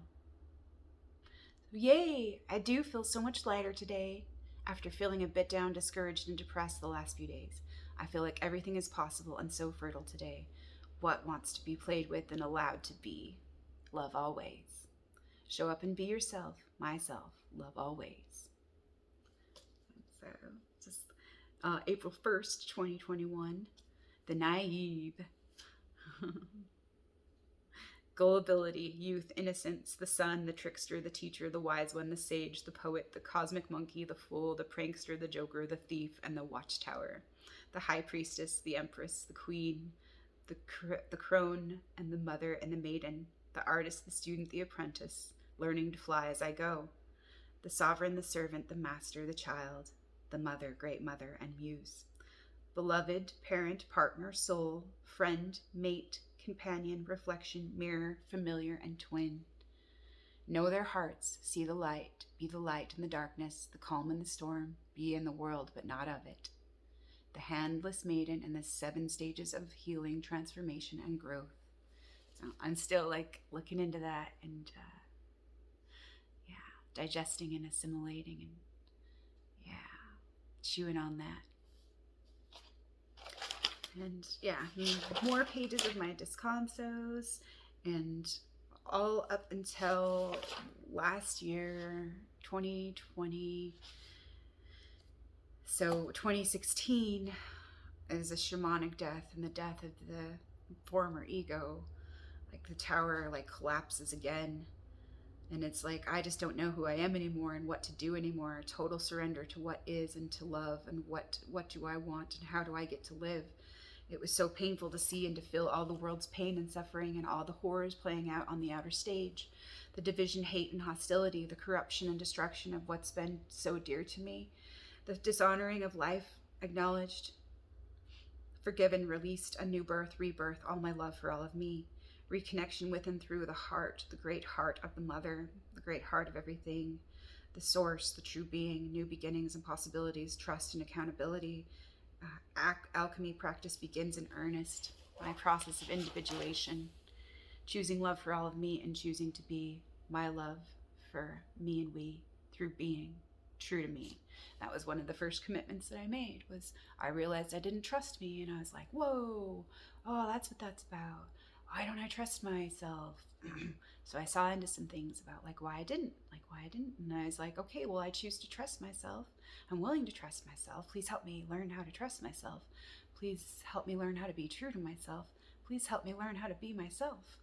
Yay! I do feel so much lighter today. After feeling a bit down, discouraged, and depressed the last few days, I feel like everything is possible and so fertile today. What wants to be played with and allowed to be? Love always. Show up and be yourself, myself, love always. So, just April 1st, 2021. The naive. Gullibility, youth, innocence, the sun, the trickster, the teacher, the wise one, the sage, the poet, the cosmic monkey, the fool, the prankster, the joker, the thief, and the watchtower. The high priestess, the empress, the queen, the crone, and the mother and the maiden. The artist, the student, the apprentice, learning to fly as I go. The sovereign, the servant, the master, the child, the mother, great mother, and muse. Beloved, parent, partner, soul, friend, mate, companion, reflection, mirror, familiar, and twin. Know their hearts, see the light, be the light in the darkness, the calm in the storm, be in the world but not of it. The handless maiden in the 7 stages of healing, transformation, and growth. So I'm still like looking into that and digesting and assimilating and chewing on that. And more pages of my Descansos, and all up until last year, 2020. So 2016 is a shamanic death, and the death of the former ego. Like the tower like collapses again, and it's like I just don't know who I am anymore and what to do anymore. Total surrender to what is and to love, and what do I want and how do I get to live. It was so painful to see and to feel all the world's pain and suffering and all the horrors playing out on the outer stage. The division, hate, and hostility, the corruption and destruction of what's been so dear to me. The dishonoring of life, acknowledged, forgiven, released, a new birth, rebirth, all my love for all of me. Reconnection with and through the heart, the great heart of the mother, the great heart of everything, the source, the true being, new beginnings and possibilities, trust and accountability. Alchemy practice begins in earnest. My process of individuation, choosing love for all of me and choosing to be my love for me and we through being true to me. That was one of the first commitments that I made. Was I realized I didn't trust me, and I was like, whoa, oh, that's what that's about. Why don't I trust myself? So I saw into some things about why I didn't. And I was like, okay, well, I choose to trust myself. I'm willing to trust myself. Please help me learn how to trust myself. Please help me learn how to be true to myself. Please help me learn how to be myself.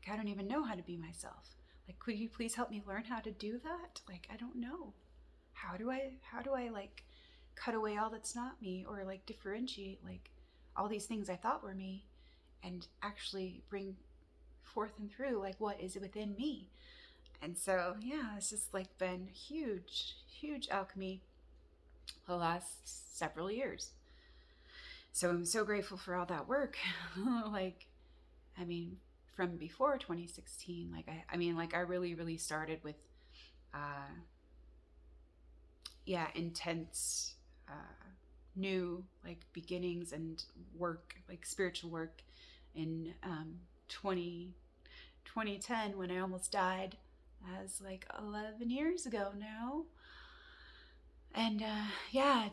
I don't even know how to be myself. Could you please help me learn how to do that? I don't know. How do I cut away all that's not me, or differentiate all these things I thought were me and actually bring forth and through what is within me. And so it's just been huge alchemy the last several years. So I'm so grateful for all that work. From before 2016, I really started with intense new beginnings and work, spiritual work in 2010 when I almost died. As 11 years ago now. And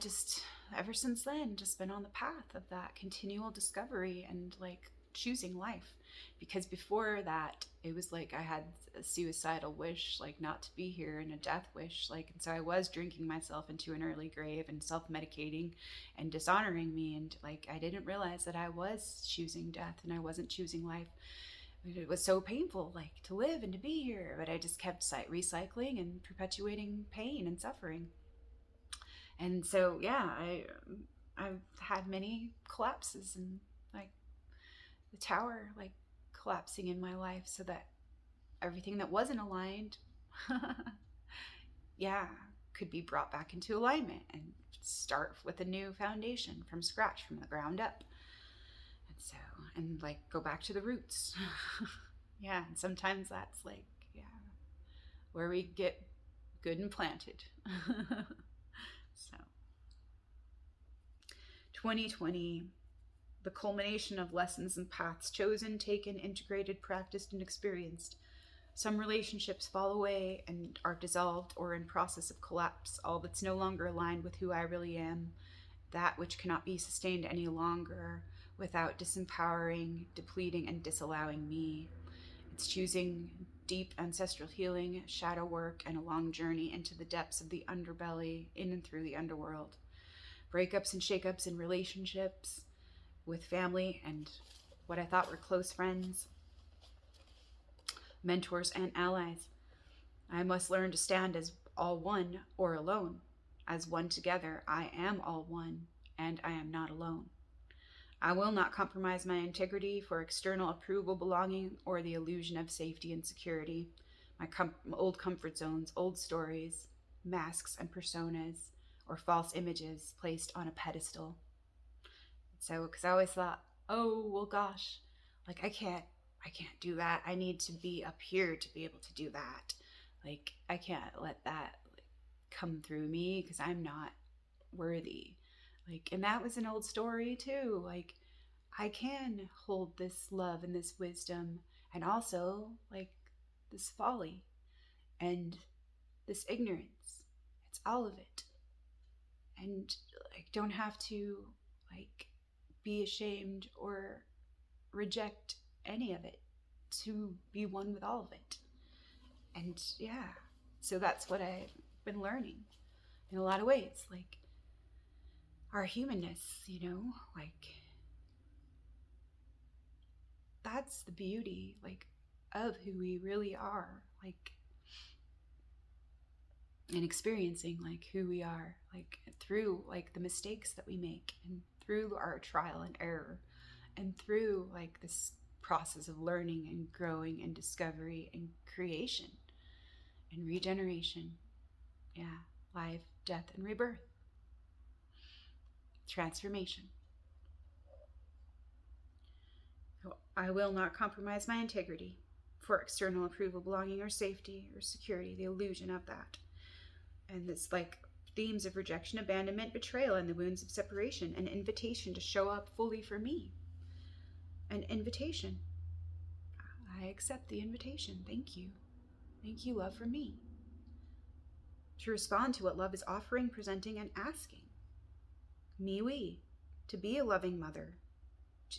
just ever since then, just been on the path of that continual discovery and choosing life. Because before that, it was I had a suicidal wish, not to be here, and a death wish, and so I was drinking myself into an early grave and self-medicating and dishonoring me, and I didn't realize that I was choosing death and I wasn't choosing life. It was so painful to live and to be here, but I just kept recycling and perpetuating pain and suffering. And so I've had many collapses, and the tower collapsing in my life, so that everything that wasn't aligned could be brought back into alignment and start with a new foundation from scratch, from the ground up. And go back to the roots. And sometimes that's where we get good and planted. So 2020, the culmination of lessons and paths chosen, taken, integrated, practiced, and experienced. Some relationships fall away and are dissolved or in process of collapse, all that's no longer aligned with who I really am, that which cannot be sustained any longer without disempowering, depleting, and disallowing me. It's choosing deep ancestral healing, shadow work, and a long journey into the depths of the underbelly, in and through the underworld. Breakups and shakeups in relationships with family and what I thought were close friends, mentors, and allies. I must learn to stand as all one or alone. As one together, I am all one, and I am not alone. I will not compromise my integrity for external approval, belonging, or the illusion of safety and security. My old comfort zones, old stories, masks and personas, or false images placed on a pedestal. So, because I always thought, oh, well, gosh, like I can't do that. I need to be up here to be able to do that. Like, I can't let that come through me because I'm not worthy. Like, and that was an old story too. Like, I can hold this love and this wisdom, and also like this folly and this ignorance. It's all of it. And like, don't have to like be ashamed or reject any of it to be one with all of it. And yeah, so that's what I've been learning in a lot of ways. Like, our humanness, like that's the beauty, like, of who we really are, like, and experiencing like who we are, like through like the mistakes that we make, and through our trial and error, and through like this process of learning and growing and discovery and creation and regeneration. Yeah, life, death, and rebirth. Transformation. I will not compromise my integrity for external approval, belonging, or safety or security, the illusion of that. And this like themes of rejection, abandonment, betrayal, and the wounds of separation, an invitation to show up fully for me. An invitation. I accept the invitation. Thank you. Thank you, love, for me. To respond to what love is offering, presenting, and asking. Me, to be a loving mother,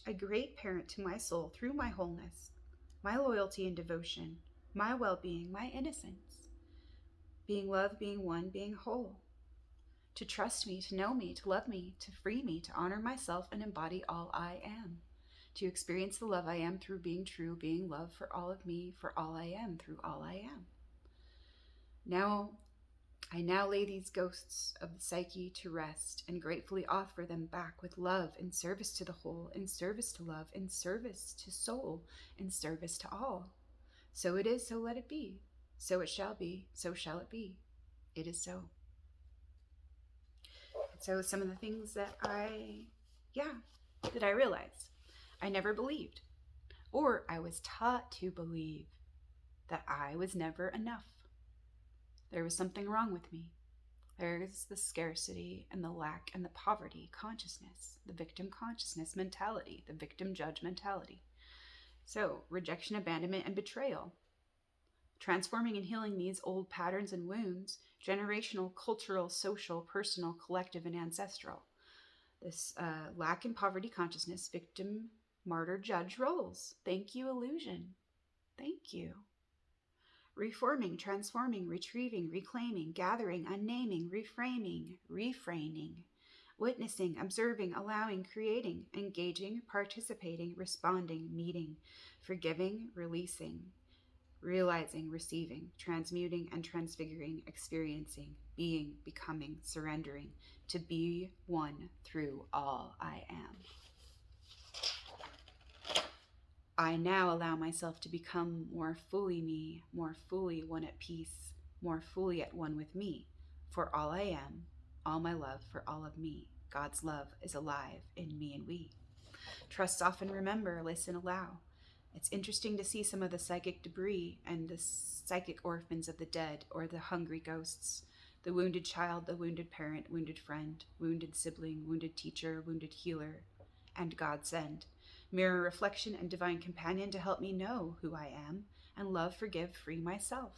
a great parent to my soul through my wholeness, my loyalty and devotion, my well-being, my innocence. Being love, being one, being whole. To trust me, to know me, to love me, to free me, to honor myself and embody all I am. To experience the love I am through being true, being love for all of me, for all I am, through all I am. I now lay these ghosts of the psyche to rest and gratefully offer them back with love in service to the whole, in service to love, in service to soul, in service to all. So it is, so let it be. So it shall be, so shall it be. It is so. So some of the things that I realized. I never believed, or I was taught to believe, that I was never enough. There was something wrong with me. There is the scarcity and the lack and the poverty consciousness, the victim consciousness mentality, the victim judge mentality. So, rejection, abandonment, and betrayal. Transforming and healing these old patterns and wounds, generational, cultural, social, personal, collective, and ancestral. This lack and poverty consciousness, victim, martyr, judge roles. Thank you, illusion. Thank you. Reforming, transforming, retrieving, reclaiming, gathering, unnaming, reframing, refraining, witnessing, observing, allowing, creating, engaging, participating, responding, meeting, forgiving, releasing, realizing, receiving, transmuting, and transfiguring, experiencing, being, becoming, surrendering, to be one through all I am. I now allow myself to become more fully me, more fully one at peace, more fully at one with me, for all I am, all my love for all of me. God's love is alive in me and we. Trust, soften, remember, listen, allow. It's interesting to see some of the psychic debris and the psychic orphans of the dead, or the hungry ghosts, the wounded child, the wounded parent, wounded friend, wounded sibling, wounded teacher, wounded healer, and godsend, mirror reflection and divine companion to help me know who I am and love, forgive, free myself.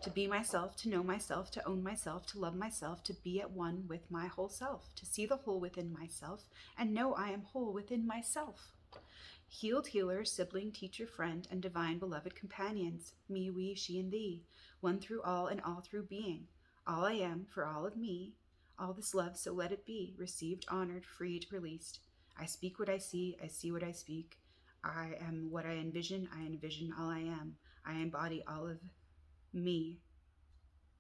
To be myself, to know myself, to own myself, to love myself, to be at one with my whole self, to see the whole within myself and know I am whole within myself. Healed healer, sibling, teacher, friend, and divine beloved companions, me, we, she, and thee, one through all and all through being, all I am for all of me, all this love, so let it be, received, honored, freed, released. I speak what I see what I speak. I am what I envision all I am. I embody all of me,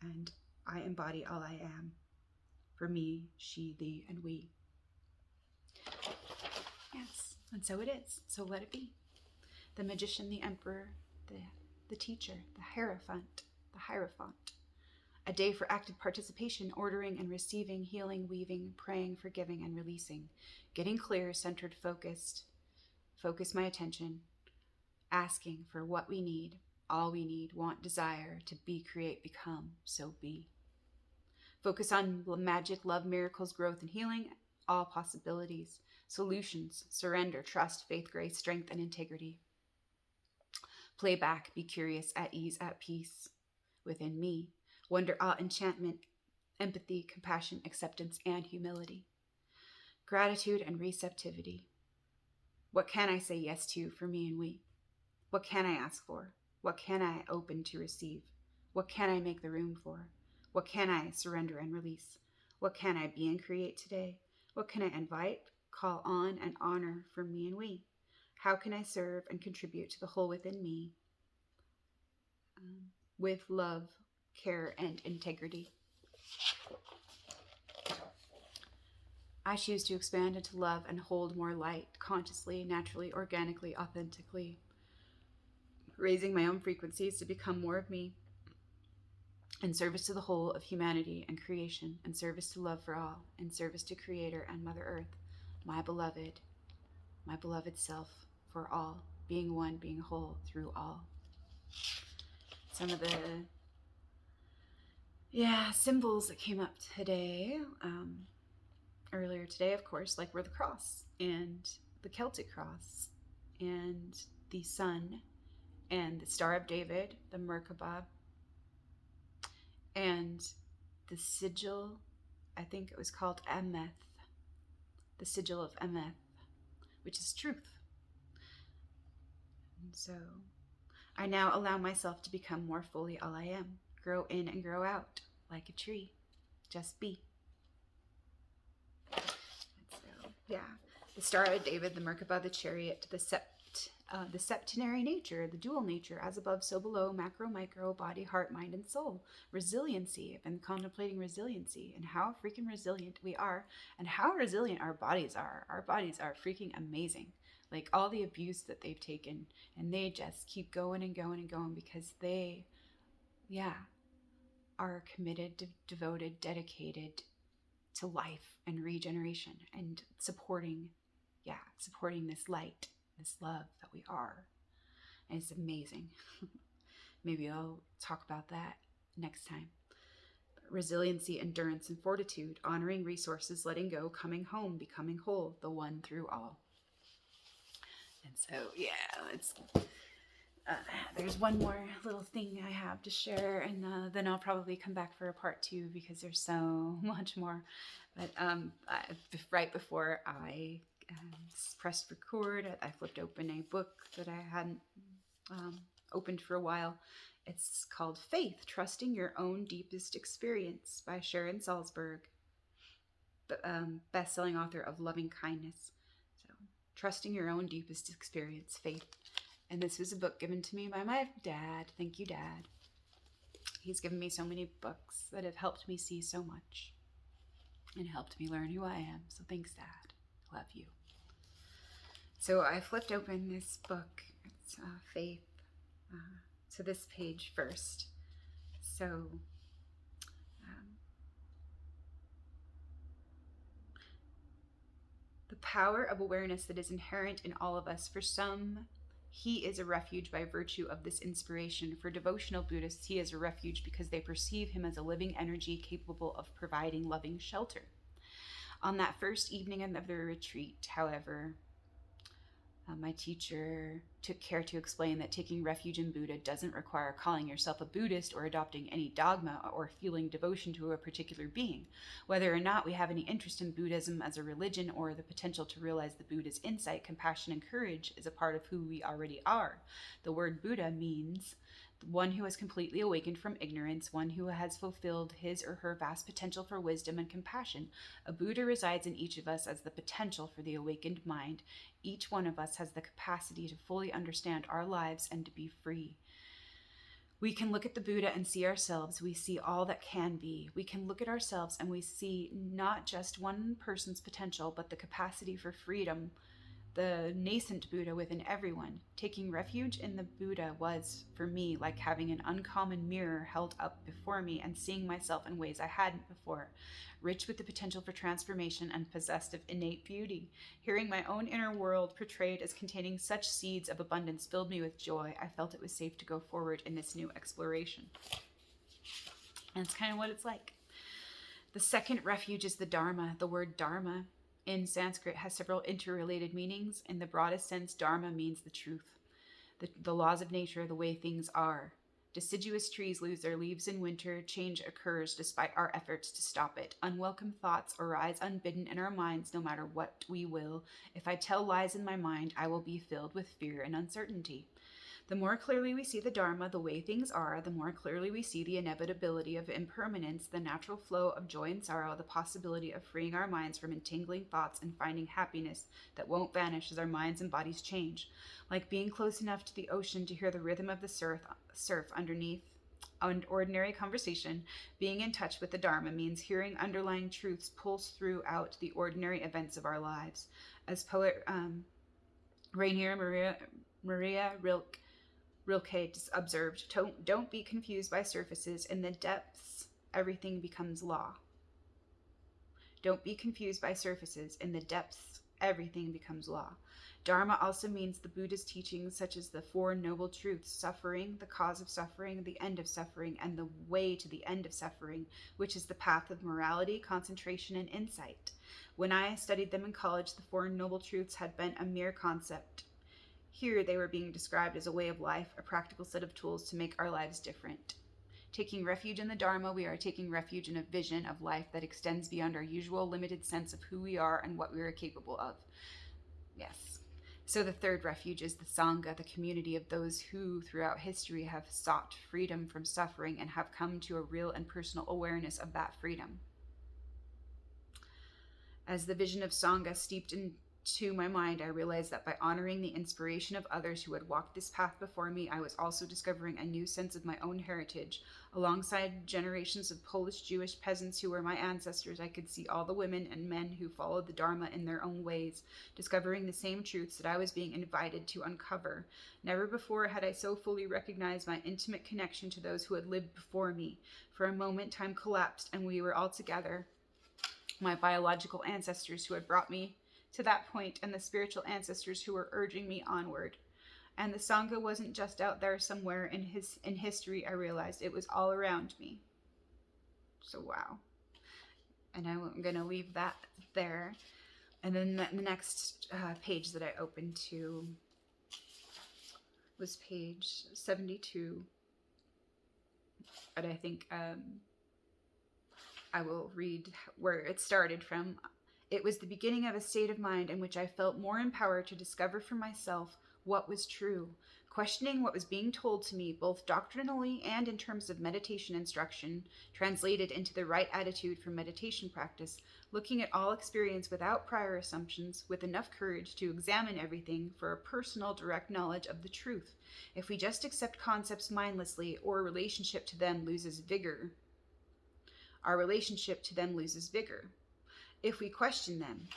and I embody all I am. For me, she, thee, and we. Yes, and so it is. So let it be. The magician, the emperor, the teacher, the hierophant. A day for active participation, ordering and receiving, healing, weaving, praying, forgiving, and releasing. Getting clear, centered, focused. Focus my attention. Asking for what we need, all we need, want, desire, to be, create, become, so be. Focus on magic, love, miracles, growth, and healing, all possibilities, solutions, surrender, trust, faith, grace, strength, and integrity. Play back, be curious, at ease, at peace within me. Wonder, awe, enchantment, empathy, compassion, acceptance, and humility. Gratitude and receptivity. What can I say yes to for me and we? What can I ask for? What can I open to receive? What can I make the room for? What can I surrender and release? What can I be and create today? What can I invite, call on, and honor for me and we? How can I serve and contribute to the whole within me with love, care, and integrity? I choose to expand into love and hold more light, consciously, naturally, organically, authentically, raising my own frequencies to become more of me, in service to the whole of humanity and creation, in service to love for all, in service to Creator and Mother Earth, my beloved self for all, being one, being whole through all. Some of the symbols that came up today, earlier today, of course, like were the cross and the Celtic cross and the sun and the Star of David, the Merkaba, and the sigil, I think it was called Emeth, the sigil of Emeth, which is truth. And so I now allow myself to become more fully all I am, grow in and grow out like a tree, just be. And so, the Star of David, the Merkaba, the Chariot, the septenary nature, the dual nature, as above, so below, macro, micro, body, heart, mind, and soul. Resiliency. I've been contemplating resiliency and how freaking resilient we are and how resilient our bodies are. Our bodies are freaking amazing. Like all the abuse that they've taken, and they just keep going and going and going because they, are committed, devoted, dedicated to life and regeneration and supporting this light, this love that we are. And it's amazing. Maybe I'll talk about that next time. Resiliency, endurance, and fortitude, honoring resources, letting go, coming home, becoming whole, the one through all. And so, there's one more little thing I have to share, and then I'll probably come back for a part 2 because there's so much more. But right before I pressed record, I flipped open a book that I hadn't opened for a while. It's called Faith, Trusting Your Own Deepest Experience by Sharon Salzberg, best-selling author of Loving Kindness. So, Trusting Your Own Deepest Experience, Faith. And this was a book given to me by my dad. Thank you, Dad. He's given me so many books that have helped me see so much and helped me learn who I am. So thanks, Dad. Love you. So I flipped open this book. It's Faith. To this page first. So the power of awareness that is inherent in all of us. For some, he is a refuge by virtue of this inspiration. For devotional Buddhists, he is a refuge because they perceive him as a living energy capable of providing loving shelter. On that first evening of the retreat, however, my teacher took care to explain that taking refuge in Buddha doesn't require calling yourself a Buddhist or adopting any dogma or feeling devotion to a particular being. Whether or not we have any interest in Buddhism as a religion or the potential to realize the Buddha's insight, compassion, and courage is a part of who we already are. The word Buddha means one who has completely awakened from ignorance, one who has fulfilled his or her vast potential for wisdom and compassion. A Buddha resides in each of us as the potential for the awakened mind. Each one of us has the capacity to fully understand our lives and to be free. We can look at the Buddha and see ourselves. We see all that can be. We can look at ourselves and we see not just one person's potential, but the capacity for freedom, the nascent Buddha within everyone. Taking refuge in the Buddha was, for me, like having an uncommon mirror held up before me and seeing myself in ways I hadn't before, rich with the potential for transformation and possessed of innate beauty. Hearing my own inner world portrayed as containing such seeds of abundance filled me with joy. I felt it was safe to go forward in this new exploration. And it's kind of what it's like. The second refuge is the Dharma. The word Dharma in Sanskrit has several interrelated meanings. In the broadest sense, Dharma means the truth, the laws of nature, the way things are. Deciduous trees lose their leaves in winter. Change occurs despite our efforts to stop it. Unwelcome thoughts arise unbidden in our minds no matter what we will. If I tell lies in my mind, I will be filled with fear and uncertainty. The more clearly we see the Dharma, the way things are, the more clearly we see the inevitability of impermanence, the natural flow of joy and sorrow, the possibility of freeing our minds from entangling thoughts and finding happiness that won't vanish as our minds and bodies change. Like being close enough to the ocean to hear the rhythm of the surf underneath an ordinary conversation, being in touch with the Dharma means hearing underlying truths pulse throughout the ordinary events of our lives. As poet Rainier Maria Rilke observed, don't be confused by surfaces. In the depths, everything becomes law. Don't be confused by surfaces. In the depths, everything becomes law. Dharma also means the Buddha's teachings, such as the Four Noble Truths, suffering, the cause of suffering, the end of suffering, and the way to the end of suffering, which is the path of morality, concentration, and insight. When I studied them in college, the Four Noble Truths had been a mere concept. Here they were being described as a way of life, a practical set of tools to make our lives different. Taking refuge in the Dharma, we are taking refuge in a vision of life that extends beyond our usual limited sense of who we are and what we are capable of. Yes. So the third refuge is the Sangha, the community of those who, throughout history, have sought freedom from suffering and have come to a real and personal awareness of that freedom. As the vision of Sangha steeped into my mind, I realized that by honoring the inspiration of others who had walked this path before me, I was also discovering a new sense of my own heritage. Alongside generations of Polish Jewish peasants who were my ancestors, I could see all the women and men who followed the Dharma in their own ways, discovering the same truths that I was being invited to uncover. Never before had I so fully recognized my intimate connection to those who had lived before me. For a moment, time collapsed, and we were all together. My biological ancestors who had brought me to that point, and the spiritual ancestors who were urging me onward. And the Sangha wasn't just out there somewhere in history, I realized. It was all around me. So wow. And I'm going to leave that there. And then the next page that I opened to was page 72. But I think I will read where it started from. It was the beginning of a state of mind in which I felt more empowered to discover for myself what was true, questioning what was being told to me, both doctrinally and in terms of meditation instruction, translated into the right attitude for meditation practice, looking at all experience without prior assumptions, with enough courage to examine everything for a personal, direct knowledge of the truth. If we just accept concepts mindlessly, our relationship to them loses vigor. If we question them,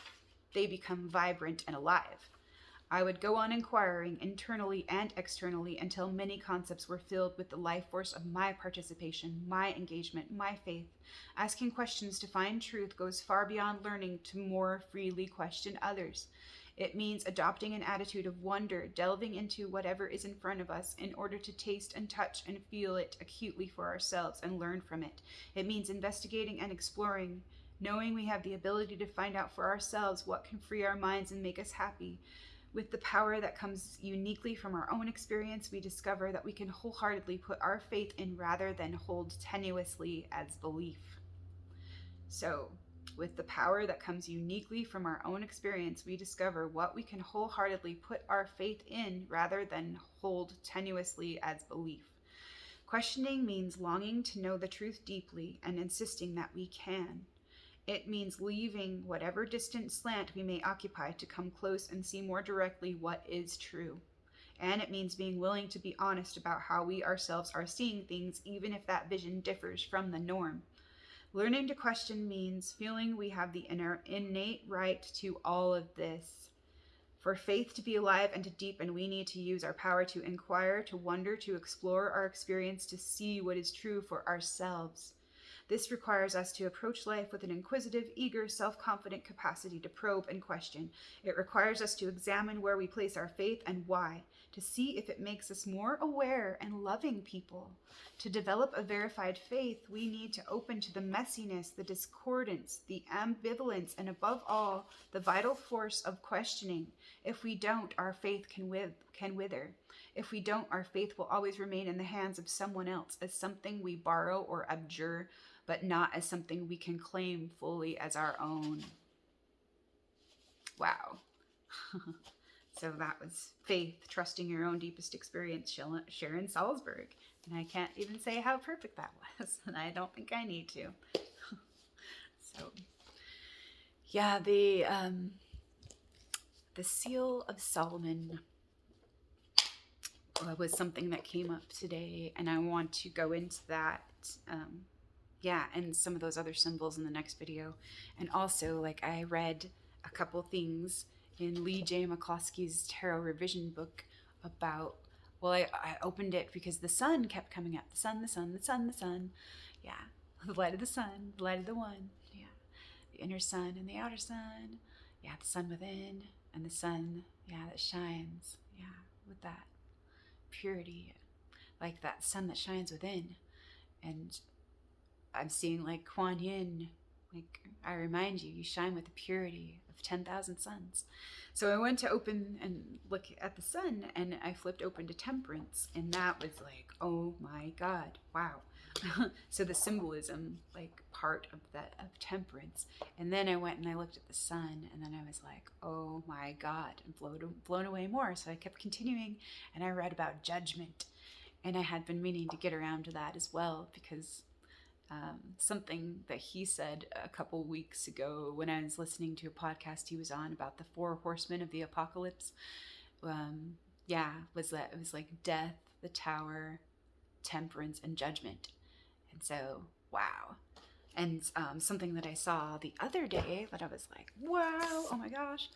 they become vibrant and alive. I would go on inquiring internally and externally until many concepts were filled with the life force of my participation, my engagement, my faith. Asking questions to find truth goes far beyond learning to more freely question others. It means adopting an attitude of wonder, delving into whatever is in front of us in order to taste and touch and feel it acutely for ourselves and learn from it. It means investigating and exploring knowing we have the ability to find out for ourselves what can free our minds and make us happy. With the power that comes uniquely from our own experience, we discover that we can wholeheartedly put our faith in rather than hold tenuously as belief. So, with the power that comes uniquely from our own experience, we discover what we can wholeheartedly put our faith in rather than hold tenuously as belief. Questioning means longing to know the truth deeply and insisting that we can. It means leaving whatever distant slant we may occupy to come close and see more directly what is true. And it means being willing to be honest about how we ourselves are seeing things, even if that vision differs from the norm. Learning to question means feeling we have the innate right to all of this. For faith to be alive and to deepen, we need to use our power to inquire, to wonder, to explore our experience, to see what is true for ourselves. This requires us to approach life with an inquisitive, eager, self-confident capacity to probe and question. It requires us to examine where we place our faith and why, to see if it makes us more aware and loving people. To develop a verified faith, we need to open to the messiness, the discordance, the ambivalence, and above all, the vital force of questioning. If we don't, our faith can wither. If we don't, our faith will always remain in the hands of someone else as something we borrow or abjure, but not as something we can claim fully as our own. Wow. So that was Faith, Trusting Your Own Deepest Experience, Sharon Salzberg. And I can't even say how perfect that was, and I don't think I need to. So, yeah, the Seal of Solomon was something that came up today, and I want to go into that. And some of those other symbols in the next video. And also, like, I read a couple things in Lee J. McCloskey's Tarot Revision book about, well, I opened it because the sun kept coming up. The sun, the sun, the sun, the sun. Yeah. The light of the sun, the light of the one. Yeah. The inner sun and the outer sun. Yeah. The sun within and the sun, yeah, that shines. Yeah. With that purity. Like that sun that shines within. And I'm seeing like Kuan Yin, like I remind you, you shine with the purity of 10,000 suns. So I went to open and look at the sun, and I flipped open to Temperance, and that was like, oh my God, wow. So the symbolism, like part of that of Temperance, and then I went and I looked at the sun, and then I was like, oh my God, and blown away more. So I kept continuing, and I read about judgment, and I had been meaning to get around to that as well because. Something that he said a couple weeks ago when I was listening to a podcast he was on about the 4 horsemen of the apocalypse, was that it was like death, the tower, temperance, and judgment. And so, wow. And something that I saw the other day that I was like, wow, oh my gosh.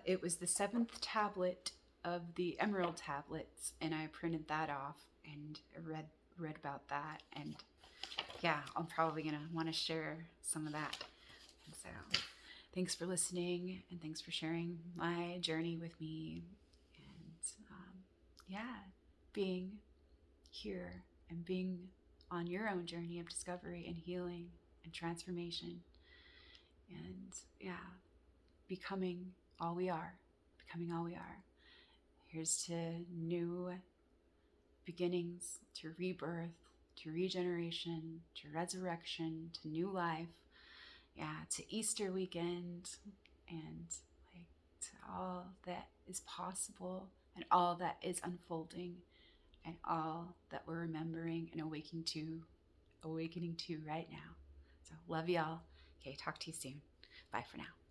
It was the 7th tablet of the Emerald Tablets, and I printed that off and read about that, and yeah, I'm probably going to want to share some of that. And so thanks for listening, and thanks for sharing my journey with me, and being here and being on your own journey of discovery and healing and transformation, and becoming all we are. Here's to new beginnings, to rebirth, to regeneration, to resurrection, to new life, to Easter weekend, and like to all that is possible and all that is unfolding and all that we're remembering and awakening to right now. So love y'all. Okay, talk to you soon. Bye for now.